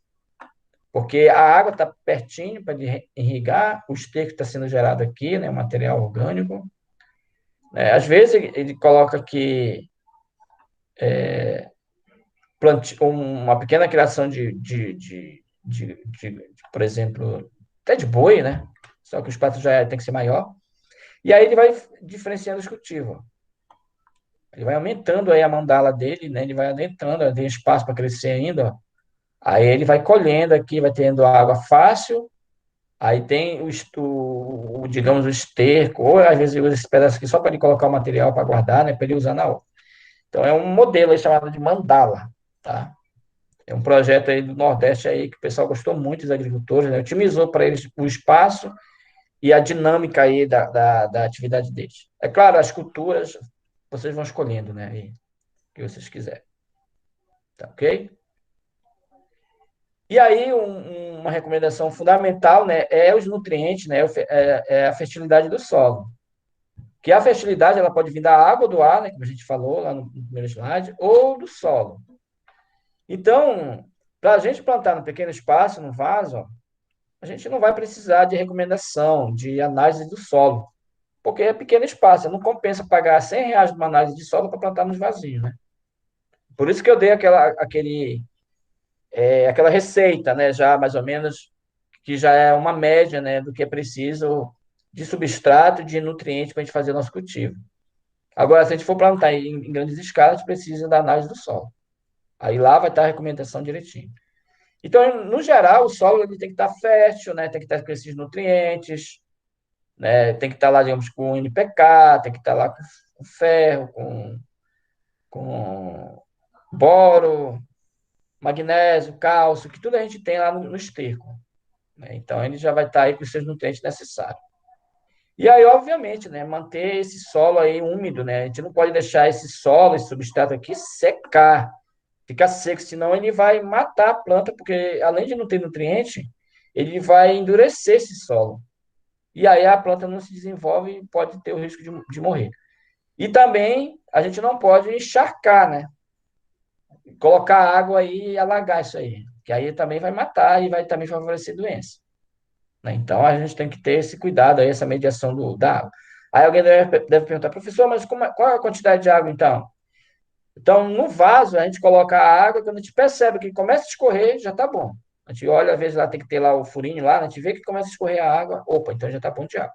porque a água está pertinho para irrigar, o esterco está sendo gerado aqui, né? O material orgânico. Às vezes, ele coloca aqui uma pequena criação por exemplo, até de boi, né? Só que o espaço já tem que ser maior. E aí ele vai diferenciando os cultivos. Ele vai aumentando aí a mandala dele, né? Ele vai adentrando, tem espaço para crescer ainda. Ó. Aí ele vai colhendo aqui, vai tendo água fácil. Aí tem digamos, o esterco, ou às vezes ele usa esse pedaço aqui só para ele colocar o material para guardar, né? Para ele usar na hora. Então é um modelo aí chamado de mandala. tá? É um projeto aí do Nordeste aí que o pessoal gostou muito, os agricultores, né? Otimizou para eles o espaço e a dinâmica aí da atividade deles. É claro, as culturas vocês vão escolhendo, né? Aí, o que vocês quiserem, tá ok? E aí, uma recomendação fundamental, né, é os nutrientes, né, é a fertilidade do solo. Que a fertilidade ela pode vir da água, do ar, né, como a gente falou lá no primeiro slide, ou do solo. Então, para a gente plantar no pequeno espaço, no vaso, ó, a gente não vai precisar de recomendação, de análise do solo, porque é pequeno espaço, não compensa pagar R$ 100 numa análise de solo para plantar nos vazios, né? Por isso que eu dei aquela receita, né, já mais ou menos, que já é uma média, né, do que é preciso de substrato, de nutrientes para a gente fazer nosso cultivo. Agora, se a gente for plantar em grandes escalas, a gente precisa da análise do solo. Aí lá vai estar a recomendação direitinho. Então, no geral, o solo ele tem que estar fértil, né, tem que estar com esses nutrientes, né, tem que estar lá, digamos, com NPK, tem que estar lá com ferro, com boro, magnésio, cálcio, que tudo a gente tem lá no esterco, né? Então, ele já vai estar aí com os seus nutrientes necessários. E aí, obviamente, né, manter esse solo aí úmido, né? A gente não pode deixar esse solo, esse substrato aqui secar, ficar seco, senão ele vai matar a planta, porque além de não ter nutriente, ele vai endurecer esse solo. E aí a planta não se desenvolve e pode ter o risco de morrer. E também a gente não pode encharcar, né? Colocar água aí e alagar isso aí, que aí também vai matar e vai também favorecer doença, né? Então a gente tem que ter esse cuidado aí, essa mediação da água. Aí alguém deve perguntar, professor, mas qual é a quantidade de água então? Então, no vaso, a gente coloca a água, quando a gente percebe que começa a escorrer, já está bom. A gente olha, às vezes lá tem que ter lá o furinho lá, a gente vê que começa a escorrer a água, opa, então já está bom de água.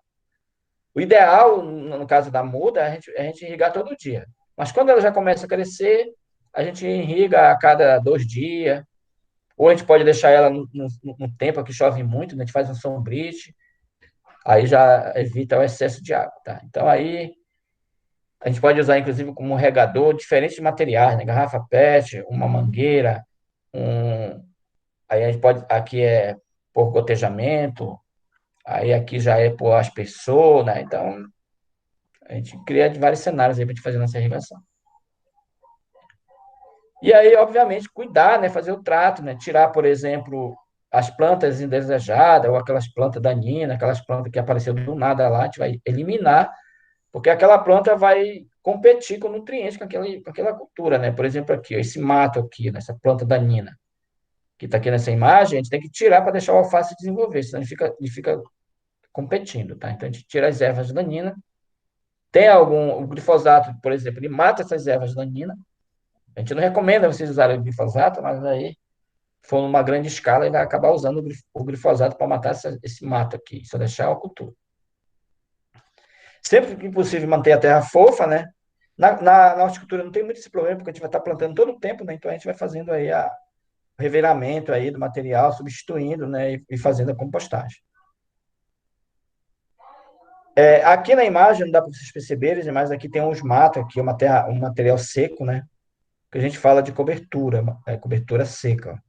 O ideal, no caso da muda, é a gente irrigar todo dia. Mas quando ela já começa a crescer, a gente irriga a cada 2 dias, ou a gente pode deixar ela no tempo que chove muito, né? A gente faz um sombrite, aí já evita o excesso de água, tá? Então aí a gente pode usar, inclusive, como um regador diferentes materiais, né? Garrafa PET, uma mangueira, um... aí a gente pode, aqui é por gotejamento, aí aqui já é por aspersor, né? Então a gente cria vários cenários aí para a gente fazer nossa irrigação. E aí, obviamente, cuidar, né? Fazer o trato, né? Tirar, por exemplo, as plantas indesejadas, ou aquelas plantas daninhas, aquelas plantas que apareceram do nada lá, a gente vai eliminar, porque aquela planta vai competir com nutrientes com aquela cultura, né? Por exemplo, aqui, ó, esse mato aqui, nessa planta daninha, que está aqui nessa imagem, a gente tem que tirar para deixar o alface desenvolver, senão ele fica competindo, tá? Então, a gente tira as ervas daninhas. Tem o glifosato, por exemplo, ele mata essas ervas daninhas. A gente não recomenda vocês usarem o glifosato, mas aí, se for numa grande escala, ele vai acabar usando o glifosato para matar esse mato aqui, só deixar a cultura. Sempre que possível, manter a terra fofa, né? Na horticultura não tem muito esse problema, porque a gente vai estar plantando todo o tempo, né? Então a gente vai fazendo aí o revezamento aí do material, substituindo, né? E fazendo a compostagem. Aqui na imagem, não dá para vocês perceberem, mas aqui tem uns matos, aqui, um material seco, né? Que a gente fala de cobertura, cobertura seca.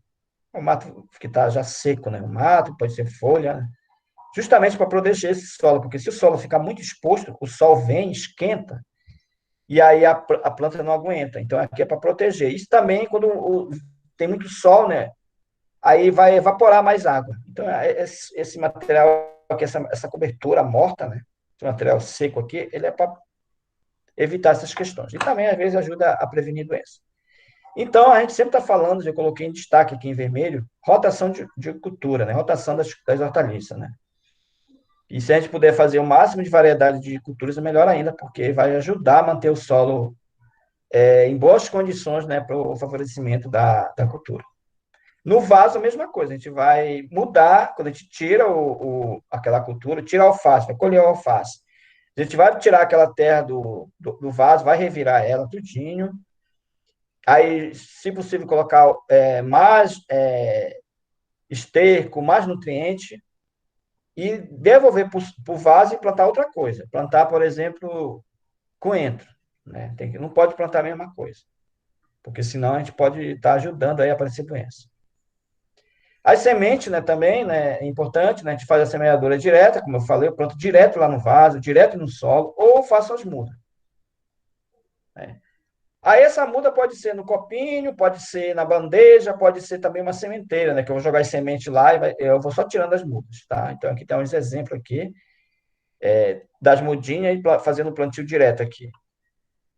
O mato que está já seco, né? O mato pode ser folha, né? Justamente para proteger esse solo, porque se o solo ficar muito exposto, o sol vem, esquenta, e aí a planta não aguenta. Então, aqui é para proteger. Isso também, quando tem muito sol, né? Aí vai evaporar mais água. Então, esse material aqui, essa cobertura morta, né? Esse material seco aqui, ele é para evitar essas questões. E também, às vezes, ajuda a prevenir doença. Então, a gente sempre está falando, eu coloquei em destaque aqui em vermelho, rotação de cultura, né? Rotação das hortaliças, né? E se a gente puder fazer o máximo de variedade de culturas, é melhor ainda, porque vai ajudar a manter o solo em boas condições, né, para o favorecimento da cultura. No vaso, a mesma coisa, a gente vai mudar, quando a gente tira aquela cultura, tira a alface, vai colher a alface. A gente vai tirar aquela terra do vaso, vai revirar ela tudinho, aí, se possível, colocar mais esterco, mais nutriente, e devolver para o vaso e plantar outra coisa. Plantar, por exemplo, coentro, né? Não pode plantar a mesma coisa, porque senão a gente pode estar ajudando aí a aparecer doença. As sementes, né, também, né, é importante, né, a gente faz a semeadura direta, como eu falei, eu planto direto lá no vaso, direto no solo, ou faço as mudas. Né? Aí essa muda pode ser no copinho, pode ser na bandeja, pode ser também uma sementeira, né, que eu vou jogar as sementes lá e eu vou só tirando as mudas, tá? Então aqui tem uns exemplos aqui das mudinhas e fazendo plantio direto aqui.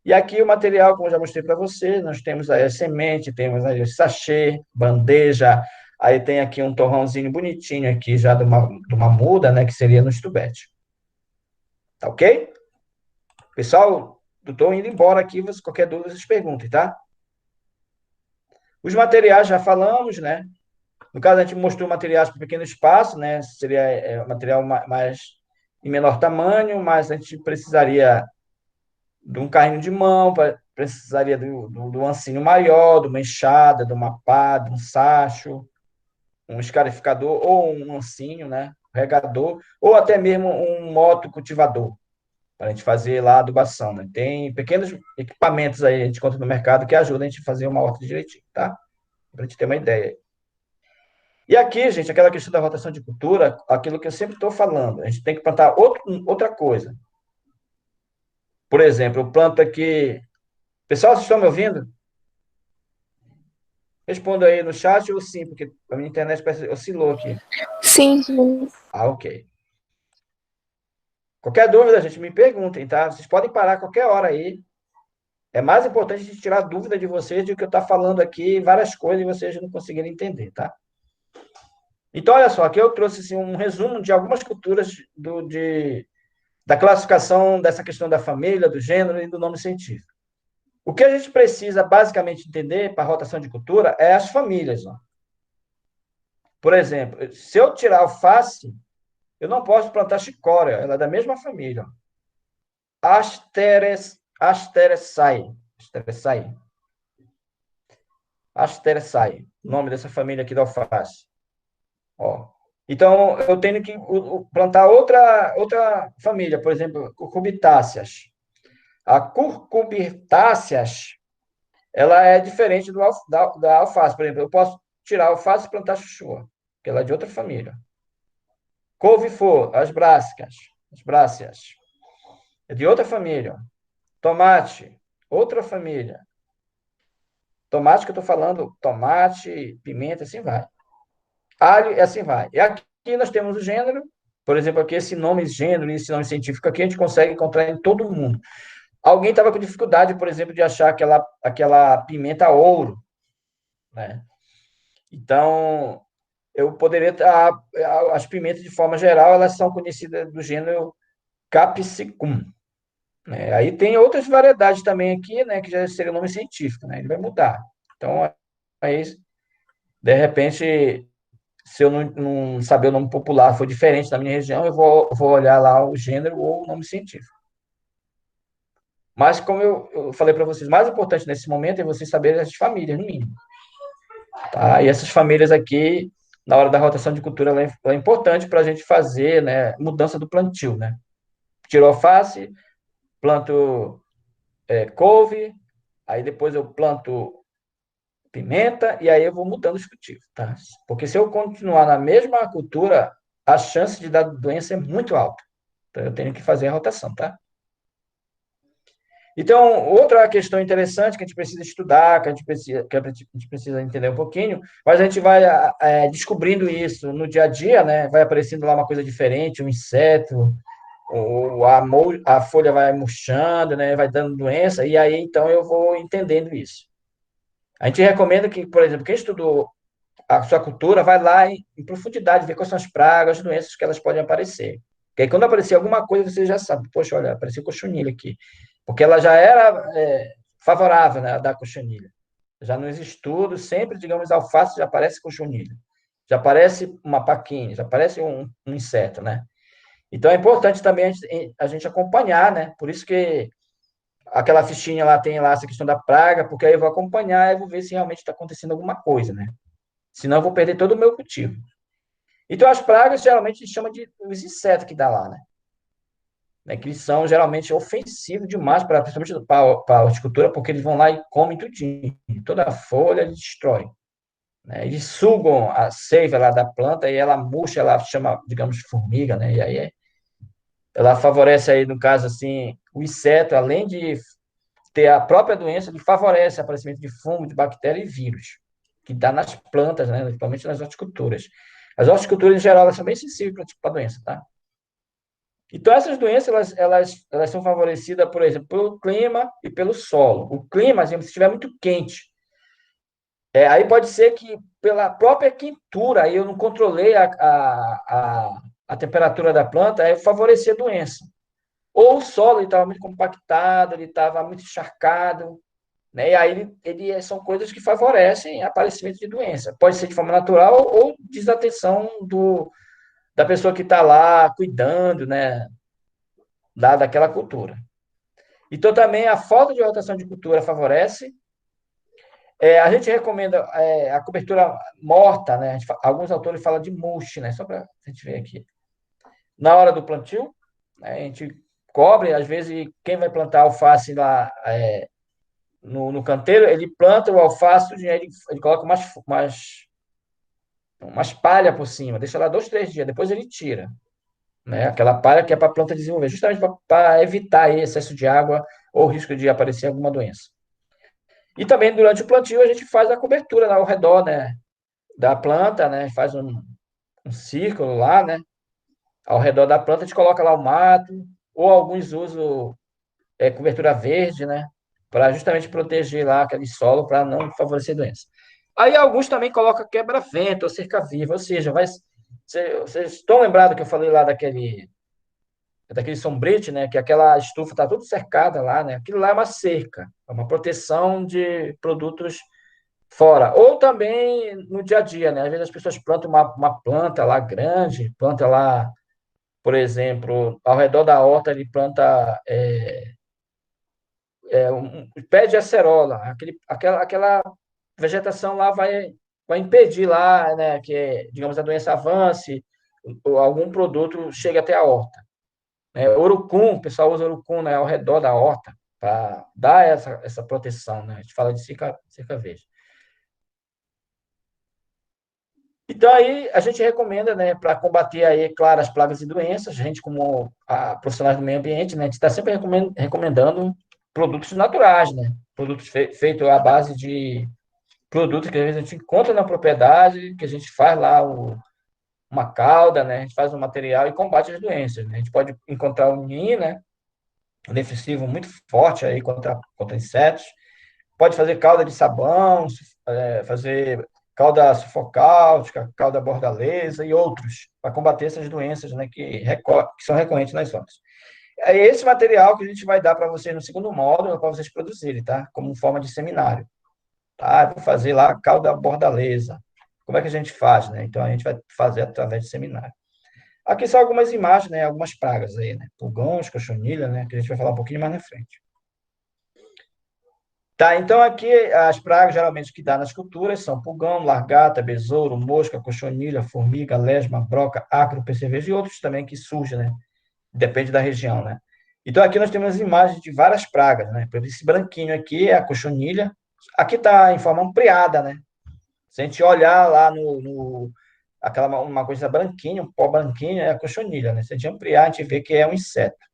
E aqui o material, como eu já mostrei para você, nós temos aí a semente, temos aí o sachê, bandeja, aí tem aqui um torrãozinho bonitinho aqui já de uma muda, né, que seria no estubete. Tá ok? Pessoal, eu estou indo embora aqui, qualquer dúvida vocês perguntem, tá? Os materiais já falamos, né? No caso, a gente mostrou materiais para pequeno espaço, né? Seria material mais em menor tamanho, mas a gente precisaria de um carrinho de mão, precisaria do ancinho maior, de uma enxada, de uma pá, de um sacho, um escarificador ou um ancinho, né? Regador, ou até mesmo um motocultivador, para a gente fazer lá a adubação, né? Tem pequenos equipamentos aí, a gente encontra no mercado, que ajudam a gente a fazer uma horta direitinho, tá? Para a gente ter uma ideia. E aqui, gente, aquela questão da rotação de cultura, aquilo que eu sempre estou falando, a gente tem que plantar outra coisa. Por exemplo, eu planto aqui. Pessoal, vocês estão me ouvindo? Responda aí no chat ou sim, porque a minha internet oscilou aqui. Sim. Ah, ok. Qualquer dúvida, gente, me perguntem, tá? Vocês podem parar a qualquer hora aí. É mais importante a gente tirar a dúvida de vocês do que eu estar falando aqui várias coisas e vocês não conseguirem entender, tá? Então, olha só, aqui eu trouxe assim, um resumo de algumas culturas da classificação dessa questão da família, do gênero e do nome científico. O que a gente precisa basicamente entender para a rotação de cultura é as famílias. Ó. Por exemplo, se eu tirar alface, eu não posso plantar chicória, ela é da mesma família. Asteressae. Asteressae. O nome dessa família aqui da alface. Ó. Então, eu tenho que plantar outra família, por exemplo, cucurbitáceas. A cucurbitáceas, ela é diferente da alface. Por exemplo, eu posso tirar a alface e plantar chuchu, que ela é de outra família. Couve-flor, as bráceas, é de outra família. Tomate, outra família. Tomate que eu estou falando, tomate, pimenta, assim vai. Alho, e assim vai. E aqui nós temos o gênero, por exemplo, aqui esse nome gênero e esse nome científico aqui a gente consegue encontrar em todo mundo. Alguém estava com dificuldade, por exemplo, de achar aquela pimenta ouro, né? Então, eu poderia as pimentas de forma geral, elas são conhecidas do gênero Capsicum. Né? Aí tem outras variedades também aqui, né, que já seria o nome científico, né? Ele vai mudar. Então, aí, de repente, se eu não saber o nome popular for diferente da minha região, eu vou olhar lá o gênero ou o nome científico. Mas, como eu falei para vocês, mais importante nesse momento é vocês saberem as famílias, no mínimo. Tá? E essas famílias aqui, na hora da rotação de cultura, ela é importante para a gente fazer, né, mudança do plantio. Né? Tiro alface, planto couve, aí depois eu planto pimenta, e aí eu vou mudando os cultivos. Tá? Porque se eu continuar na mesma cultura, a chance de dar doença é muito alta. Então, eu tenho que fazer a rotação, tá? Então, outra questão interessante que a gente precisa estudar, que a gente precisa entender um pouquinho, mas a gente vai descobrindo isso no dia a dia, né? Vai aparecendo lá uma coisa diferente, um inseto, ou a folha vai murchando, né? Vai dando doença, e aí então eu vou entendendo isso. A gente recomenda que, por exemplo, quem estudou a sua cultura vai lá em profundidade, ver quais são as pragas, as doenças que elas podem aparecer. Porque aí, quando aparecer alguma coisa, você já sabe, poxa, olha, apareceu cochonilha aqui. Porque ela já era favorável, né, a dar cochonilha. Já nos estudos, sempre, digamos, alface já aparece cochonilha. Já aparece uma paquinha, já aparece um inseto, né? Então, é importante também a gente acompanhar, né? Por isso que aquela fichinha lá tem lá essa questão da praga, porque aí eu vou acompanhar e vou ver se realmente está acontecendo alguma coisa, né? Senão eu vou perder todo o meu cultivo. Então, as pragas, geralmente, a gente chama de os insetos que dá lá, né? né, que eles são geralmente ofensivos demais, principalmente para a horticultura, porque eles vão lá e comem tudinho, toda a folha eles destroem, né? Eles sugam a seiva lá da planta e ela murcha, ela chama, digamos, formiga, né? E aí ela favorece aí, no caso assim, o inseto, além de ter a própria doença, ele favorece o aparecimento de fungo, de bactéria e vírus, que dá nas plantas, né? Principalmente nas horticulturas. As horticulturas, em geral, elas são bem sensíveis para a doença, tá? Então, essas doenças, elas são favorecidas, por exemplo, pelo clima e pelo solo. O clima, exemplo, se estiver muito quente, aí pode ser que pela própria quentura, aí eu não controlei a temperatura da planta, aí favorecer a doença. Ou o solo estava muito compactado, ele estava muito encharcado, né? E aí são coisas que favorecem o aparecimento de doença. Pode ser de forma natural ou desatenção da pessoa que está lá cuidando, né, daquela cultura. Então, também a falta de rotação de cultura favorece. A gente recomenda a cobertura morta, né? Alguns autores falam de mulch, né? Só para a gente ver aqui. Na hora do plantio, né, a gente cobre, às vezes, quem vai plantar alface lá no canteiro, ele planta o alface, ele coloca umas palha por cima, deixa lá 2, 3 dias, depois ele tira, né? Aquela palha que é para a planta desenvolver, justamente para evitar aí excesso de água ou risco de aparecer alguma doença. E também durante o plantio a gente faz a cobertura lá ao redor, né, da planta, né? Faz um círculo lá, né? Ao redor da planta a gente coloca lá o mato, ou alguns usam cobertura verde, né? Para justamente proteger lá aquele solo para não favorecer doença. Aí alguns também colocam quebra-vento ou cerca-viva, ou seja, vocês estão lembrados que eu falei lá daquele sombrite, né? Que aquela estufa está tudo cercada lá, né? Aquilo lá é uma cerca, é uma proteção de produtos fora. Ou também no dia a dia, né? Às vezes as pessoas plantam uma planta lá grande, planta lá, por exemplo, ao redor da horta, ele planta pé de acerola, aquela vegetação lá vai impedir lá, né, que, digamos, a doença avance ou algum produto chegue até a horta. Né? Urucum, o pessoal usa urucum, né, ao redor da horta para dar essa proteção, né? A gente fala de cerca verde. Então, aí, a gente recomenda, né, para combater aí, claro, as pragas e doenças, a gente, como profissionais do meio ambiente, né, a gente está sempre recomendando produtos naturais, né, produtos feitos à base de produtos que às vezes a gente encontra na propriedade, que a gente faz lá uma calda, né, a gente faz um material e combate as doenças, né. A gente pode encontrar um NIM, né, um defensivo muito forte aí contra insetos, pode fazer calda de sabão, fazer calda sufocáutica, calda bordaleza e outros, para combater essas doenças, né, que são recorrentes nas zonas. É esse material que a gente vai dar para vocês no segundo módulo, para vocês produzirem, tá? Como forma de seminário. Tá? Vou fazer lá calda bordaleza. Como é que a gente faz, né? Então, a gente vai fazer através de seminário. Aqui são algumas imagens, né? Algumas pragas aí, né? Pulgões, cochonilha, né? Que a gente vai falar um pouquinho mais na frente. Tá, então aqui as pragas geralmente que dá nas culturas são pulgão, largata, besouro, mosca, cochonilha, formiga, lesma, broca, ácaro, percevejo e outros também que surgem, né? Depende da região, né? Então aqui nós temos imagens de várias pragas, né? Por exemplo, esse branquinho aqui é a cochonilha. Aqui está em forma ampliada, né? Se a gente olhar lá aquela uma coisa branquinha, um pó branquinho, é a cochonilha, né? Se a gente ampliar, a gente vê que é um inseto.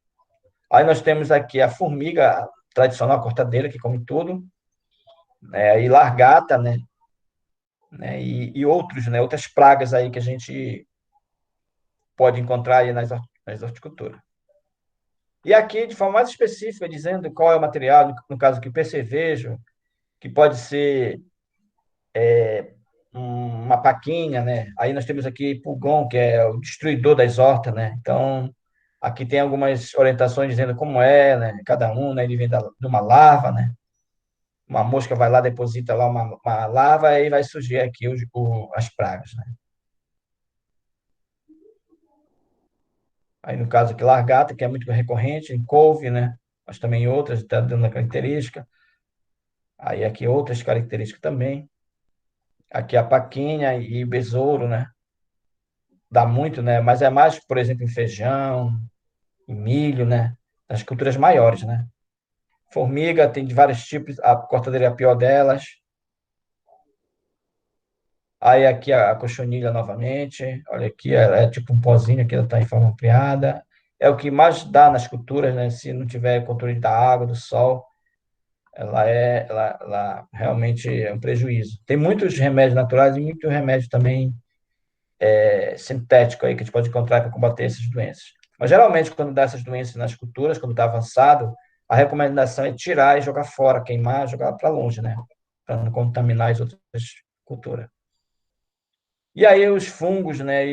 Aí nós temos aqui a formiga tradicional cortadeira, que come tudo, né? E largata, né? E outros, né? Outras pragas aí que a gente pode encontrar aí nas horticulturas. E aqui, de forma mais específica, dizendo qual é o material, no caso aqui, percevejo, que pode ser uma paquinha, né? Aí nós temos aqui pulgão, que é o destruidor das hortas, né? Então, aqui tem algumas orientações dizendo como é, né? Cada um, né? Ele vem de uma larva, né? Uma mosca vai lá, deposita lá uma larva e vai surgir aqui as pragas, né? Aí, no caso aqui, largata, que é muito recorrente, em couve, né? Mas também outras, está dando a característica. Aí aqui outras características também. Aqui a paquinha e besouro, né? Dá muito, né? Mas é mais, por exemplo, em feijão, e milho, né? As culturas maiores, né? Formiga tem de vários tipos, a cortadeira é a pior delas. Aí aqui a cochonilha novamente, olha aqui, ela é tipo um pozinho, aqui ela está em forma ampliada. É o que mais dá nas culturas, né? Se não tiver controle da água, do sol, ela realmente é um prejuízo. Tem muitos remédios naturais e muito remédio também sintético aí que a gente pode encontrar para combater essas doenças. Mas geralmente, quando dá essas doenças nas culturas, quando está avançado, a recomendação é tirar e jogar fora, queimar, jogar para longe, né? Para não contaminar as outras culturas. E aí os fungos, né,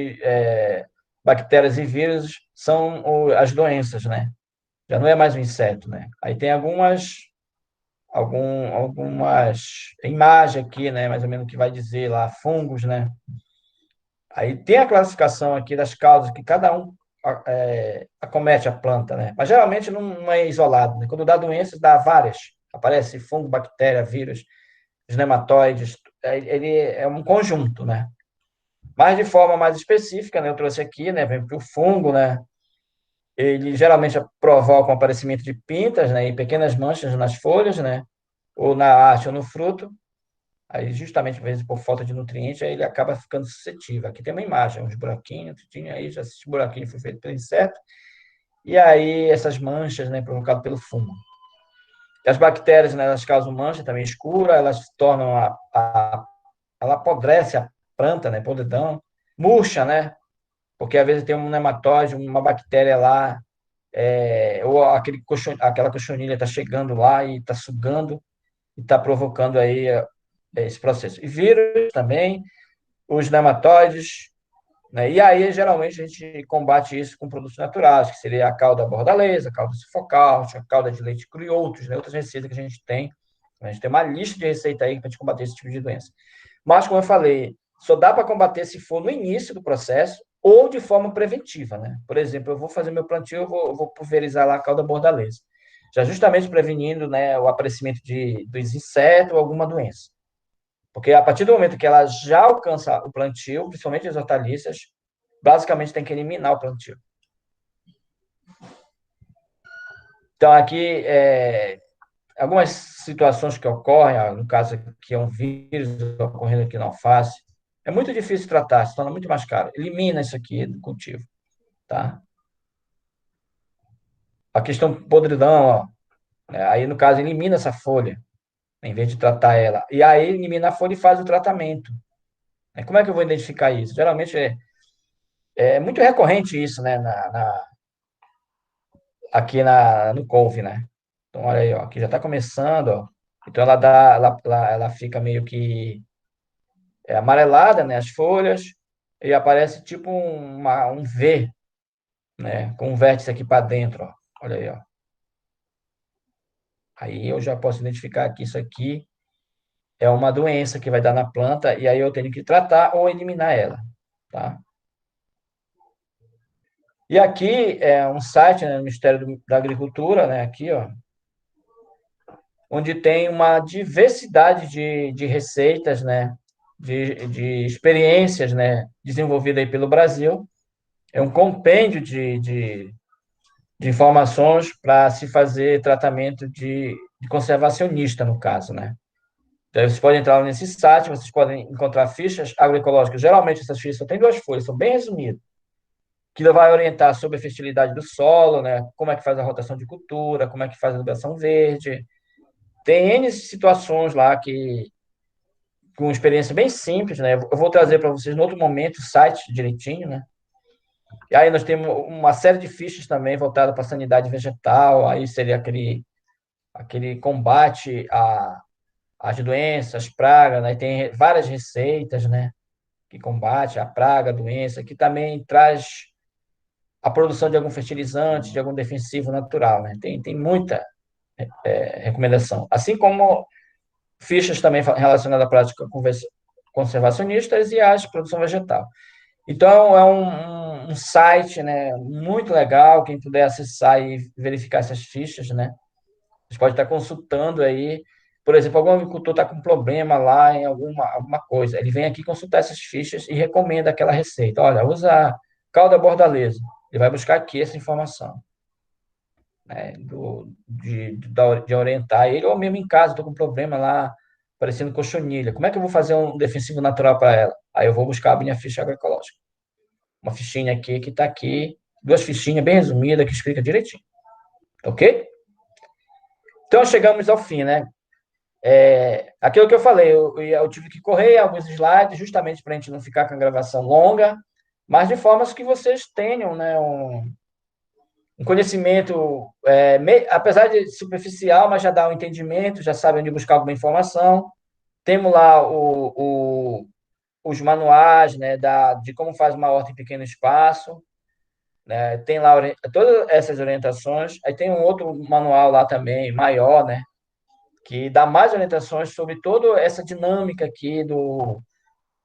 bactérias e vírus são as doenças, né? Já não é mais um inseto, né? Aí tem algumas imagens aqui, né, mais ou menos que vai dizer lá fungos, né? Aí tem a classificação aqui das causas que cada um acomete a planta, né? Mas geralmente não é isolado, né? Quando dá doenças, dá várias. Aparece fungo, bactéria, vírus, os nematóides, ele é um conjunto, né? Mas de forma mais específica, né, eu trouxe aqui, né, vem para o fungo, né, ele geralmente provoca o aparecimento de pintas, né, e pequenas manchas nas folhas, né, ou na haste ou no fruto. Aí, justamente, às vezes, por falta de nutrientes, aí ele acaba ficando suscetível. Aqui tem uma imagem, uns buraquinhos, aí já esse buraquinho foi feito pelo inseto, e aí essas manchas, né, provocadas pelo fungo. E as bactérias, né, elas causam mancha também escura, elas tornam ela apodrece a planta, né, podridão, murcha, né, porque às vezes tem um nematóide, uma bactéria lá, ou aquela cochonilha está chegando lá e está sugando e está provocando aí esse processo. E vírus também, os nematóides, né? E aí, geralmente, a gente combate isso com produtos naturais, que seria a calda bordaleza, a calda sufocal, a calda de leite cru e outros, né? Outras receitas que a gente tem. A gente tem uma lista de receita aí para a gente combater esse tipo de doença. Mas, como eu falei, só dá para combater se for no início do processo ou de forma preventiva, né? Por exemplo, eu vou fazer meu plantio, eu vou pulverizar lá a calda bordaleza, já justamente prevenindo, né, o aparecimento dos insetos ou alguma doença. Porque a partir do momento que ela já alcança o plantio, principalmente as hortaliças, basicamente tem que eliminar o plantio. Então, aqui, algumas situações que ocorrem, no caso aqui é um vírus ocorrendo aqui na alface, é muito difícil tratar, se torna muito mais caro. Elimina isso aqui do cultivo, tá? A questão podridão, ó, aí no caso elimina essa folha, em vez de tratar ela. E aí elimina a folha e faz o tratamento. Como é que eu vou identificar isso? Geralmente é muito recorrente isso, né, aqui no couve, né? Então, olha aí, ó, aqui já está começando, ó. Então, ela fica meio que amarelada, né, as folhas, e aparece tipo um V, né, com um vértice aqui para dentro, ó. Olha aí, ó. Aí eu já posso identificar que isso aqui é uma doença que vai dar na planta, e aí eu tenho que tratar ou eliminar ela, tá? E aqui é um site, né, do Ministério da Agricultura, né, aqui, ó, onde tem uma diversidade de receitas, né, de experiências, né, desenvolvida aí pelo Brasil. É um compêndio de informações para se fazer tratamento de conservacionista, no caso, né. Então, vocês podem entrar nesse site, vocês podem encontrar fichas agroecológicas. Geralmente, essas fichas só tem duas folhas, são bem resumidas, que vai orientar sobre a fertilidade do solo, né, como é que faz a rotação de cultura, como é que faz a adubação verde. Tem N situações lá com experiência bem simples, né? Eu vou trazer para vocês no outro momento o site direitinho, né? E aí nós temos uma série de fichas também voltadas para a sanidade vegetal, aí seria aquele combate às doenças, pragas, né? Tem várias receitas, né? Que combate a praga, a doença, que também traz a produção de algum fertilizante, de algum defensivo natural, né? Tem muita recomendação. Assim como fichas também relacionadas à prática conservacionistas e à produção vegetal. Então, é um site, né, muito legal, quem puder acessar e verificar essas fichas, né? Você pode estar consultando aí, por exemplo, algum agricultor está com problema lá em alguma coisa, ele vem aqui consultar essas fichas e recomenda aquela receita. Olha, usa calda bordaleza. Ele vai buscar aqui essa informação. né, de orientar ele, ou mesmo em casa, estou com um problema lá, parecendo cochonilha. Como é que eu vou fazer um defensivo natural para ela? Aí eu vou buscar a minha ficha agroecológica. Uma fichinha aqui que está aqui, duas fichinhas bem resumidas que explica direitinho. Ok? Então chegamos ao fim, né? Aquilo que eu falei, eu tive que correr alguns slides justamente para a gente não ficar com a gravação longa, mas de formas que vocês tenham, né, um conhecimento, apesar de superficial, mas já dá um entendimento, já sabe onde buscar alguma informação. Temos lá os manuais, né, de como faz uma horta em pequeno espaço, né, tem lá todas essas orientações. Aí tem um outro manual lá também, maior, né, que dá mais orientações sobre toda essa dinâmica aqui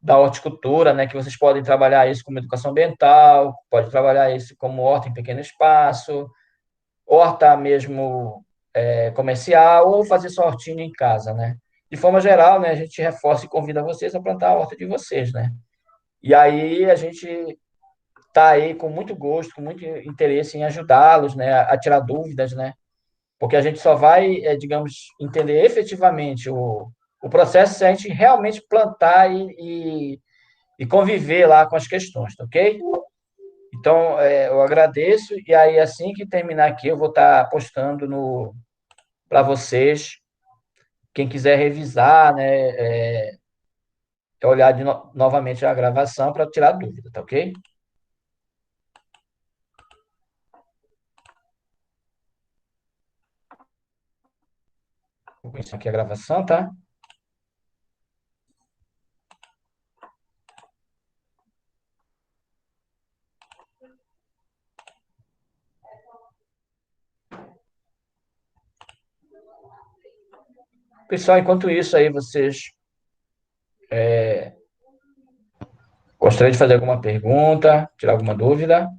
da horticultura, né, que vocês podem trabalhar isso como educação ambiental, pode trabalhar isso como horta em pequeno espaço, horta mesmo comercial, ou fazer sua hortinha em casa, né? De forma geral, né, a gente reforça e convida vocês a plantar a horta de vocês, né? E aí a gente está aí com muito gosto, com muito interesse em ajudá-los, né, a tirar dúvidas, né? Porque a gente só vai, digamos, entender efetivamente o processo se a gente realmente plantar e conviver lá com as questões, tá ok? Então, eu agradeço, e aí, assim que terminar aqui, eu vou estar postando para vocês, quem quiser revisar, né, olhar novamente a gravação para tirar dúvida, tá ok? Vou começar aqui a gravação, tá? Pessoal, enquanto isso aí, vocês gostariam de fazer alguma pergunta, tirar alguma dúvida?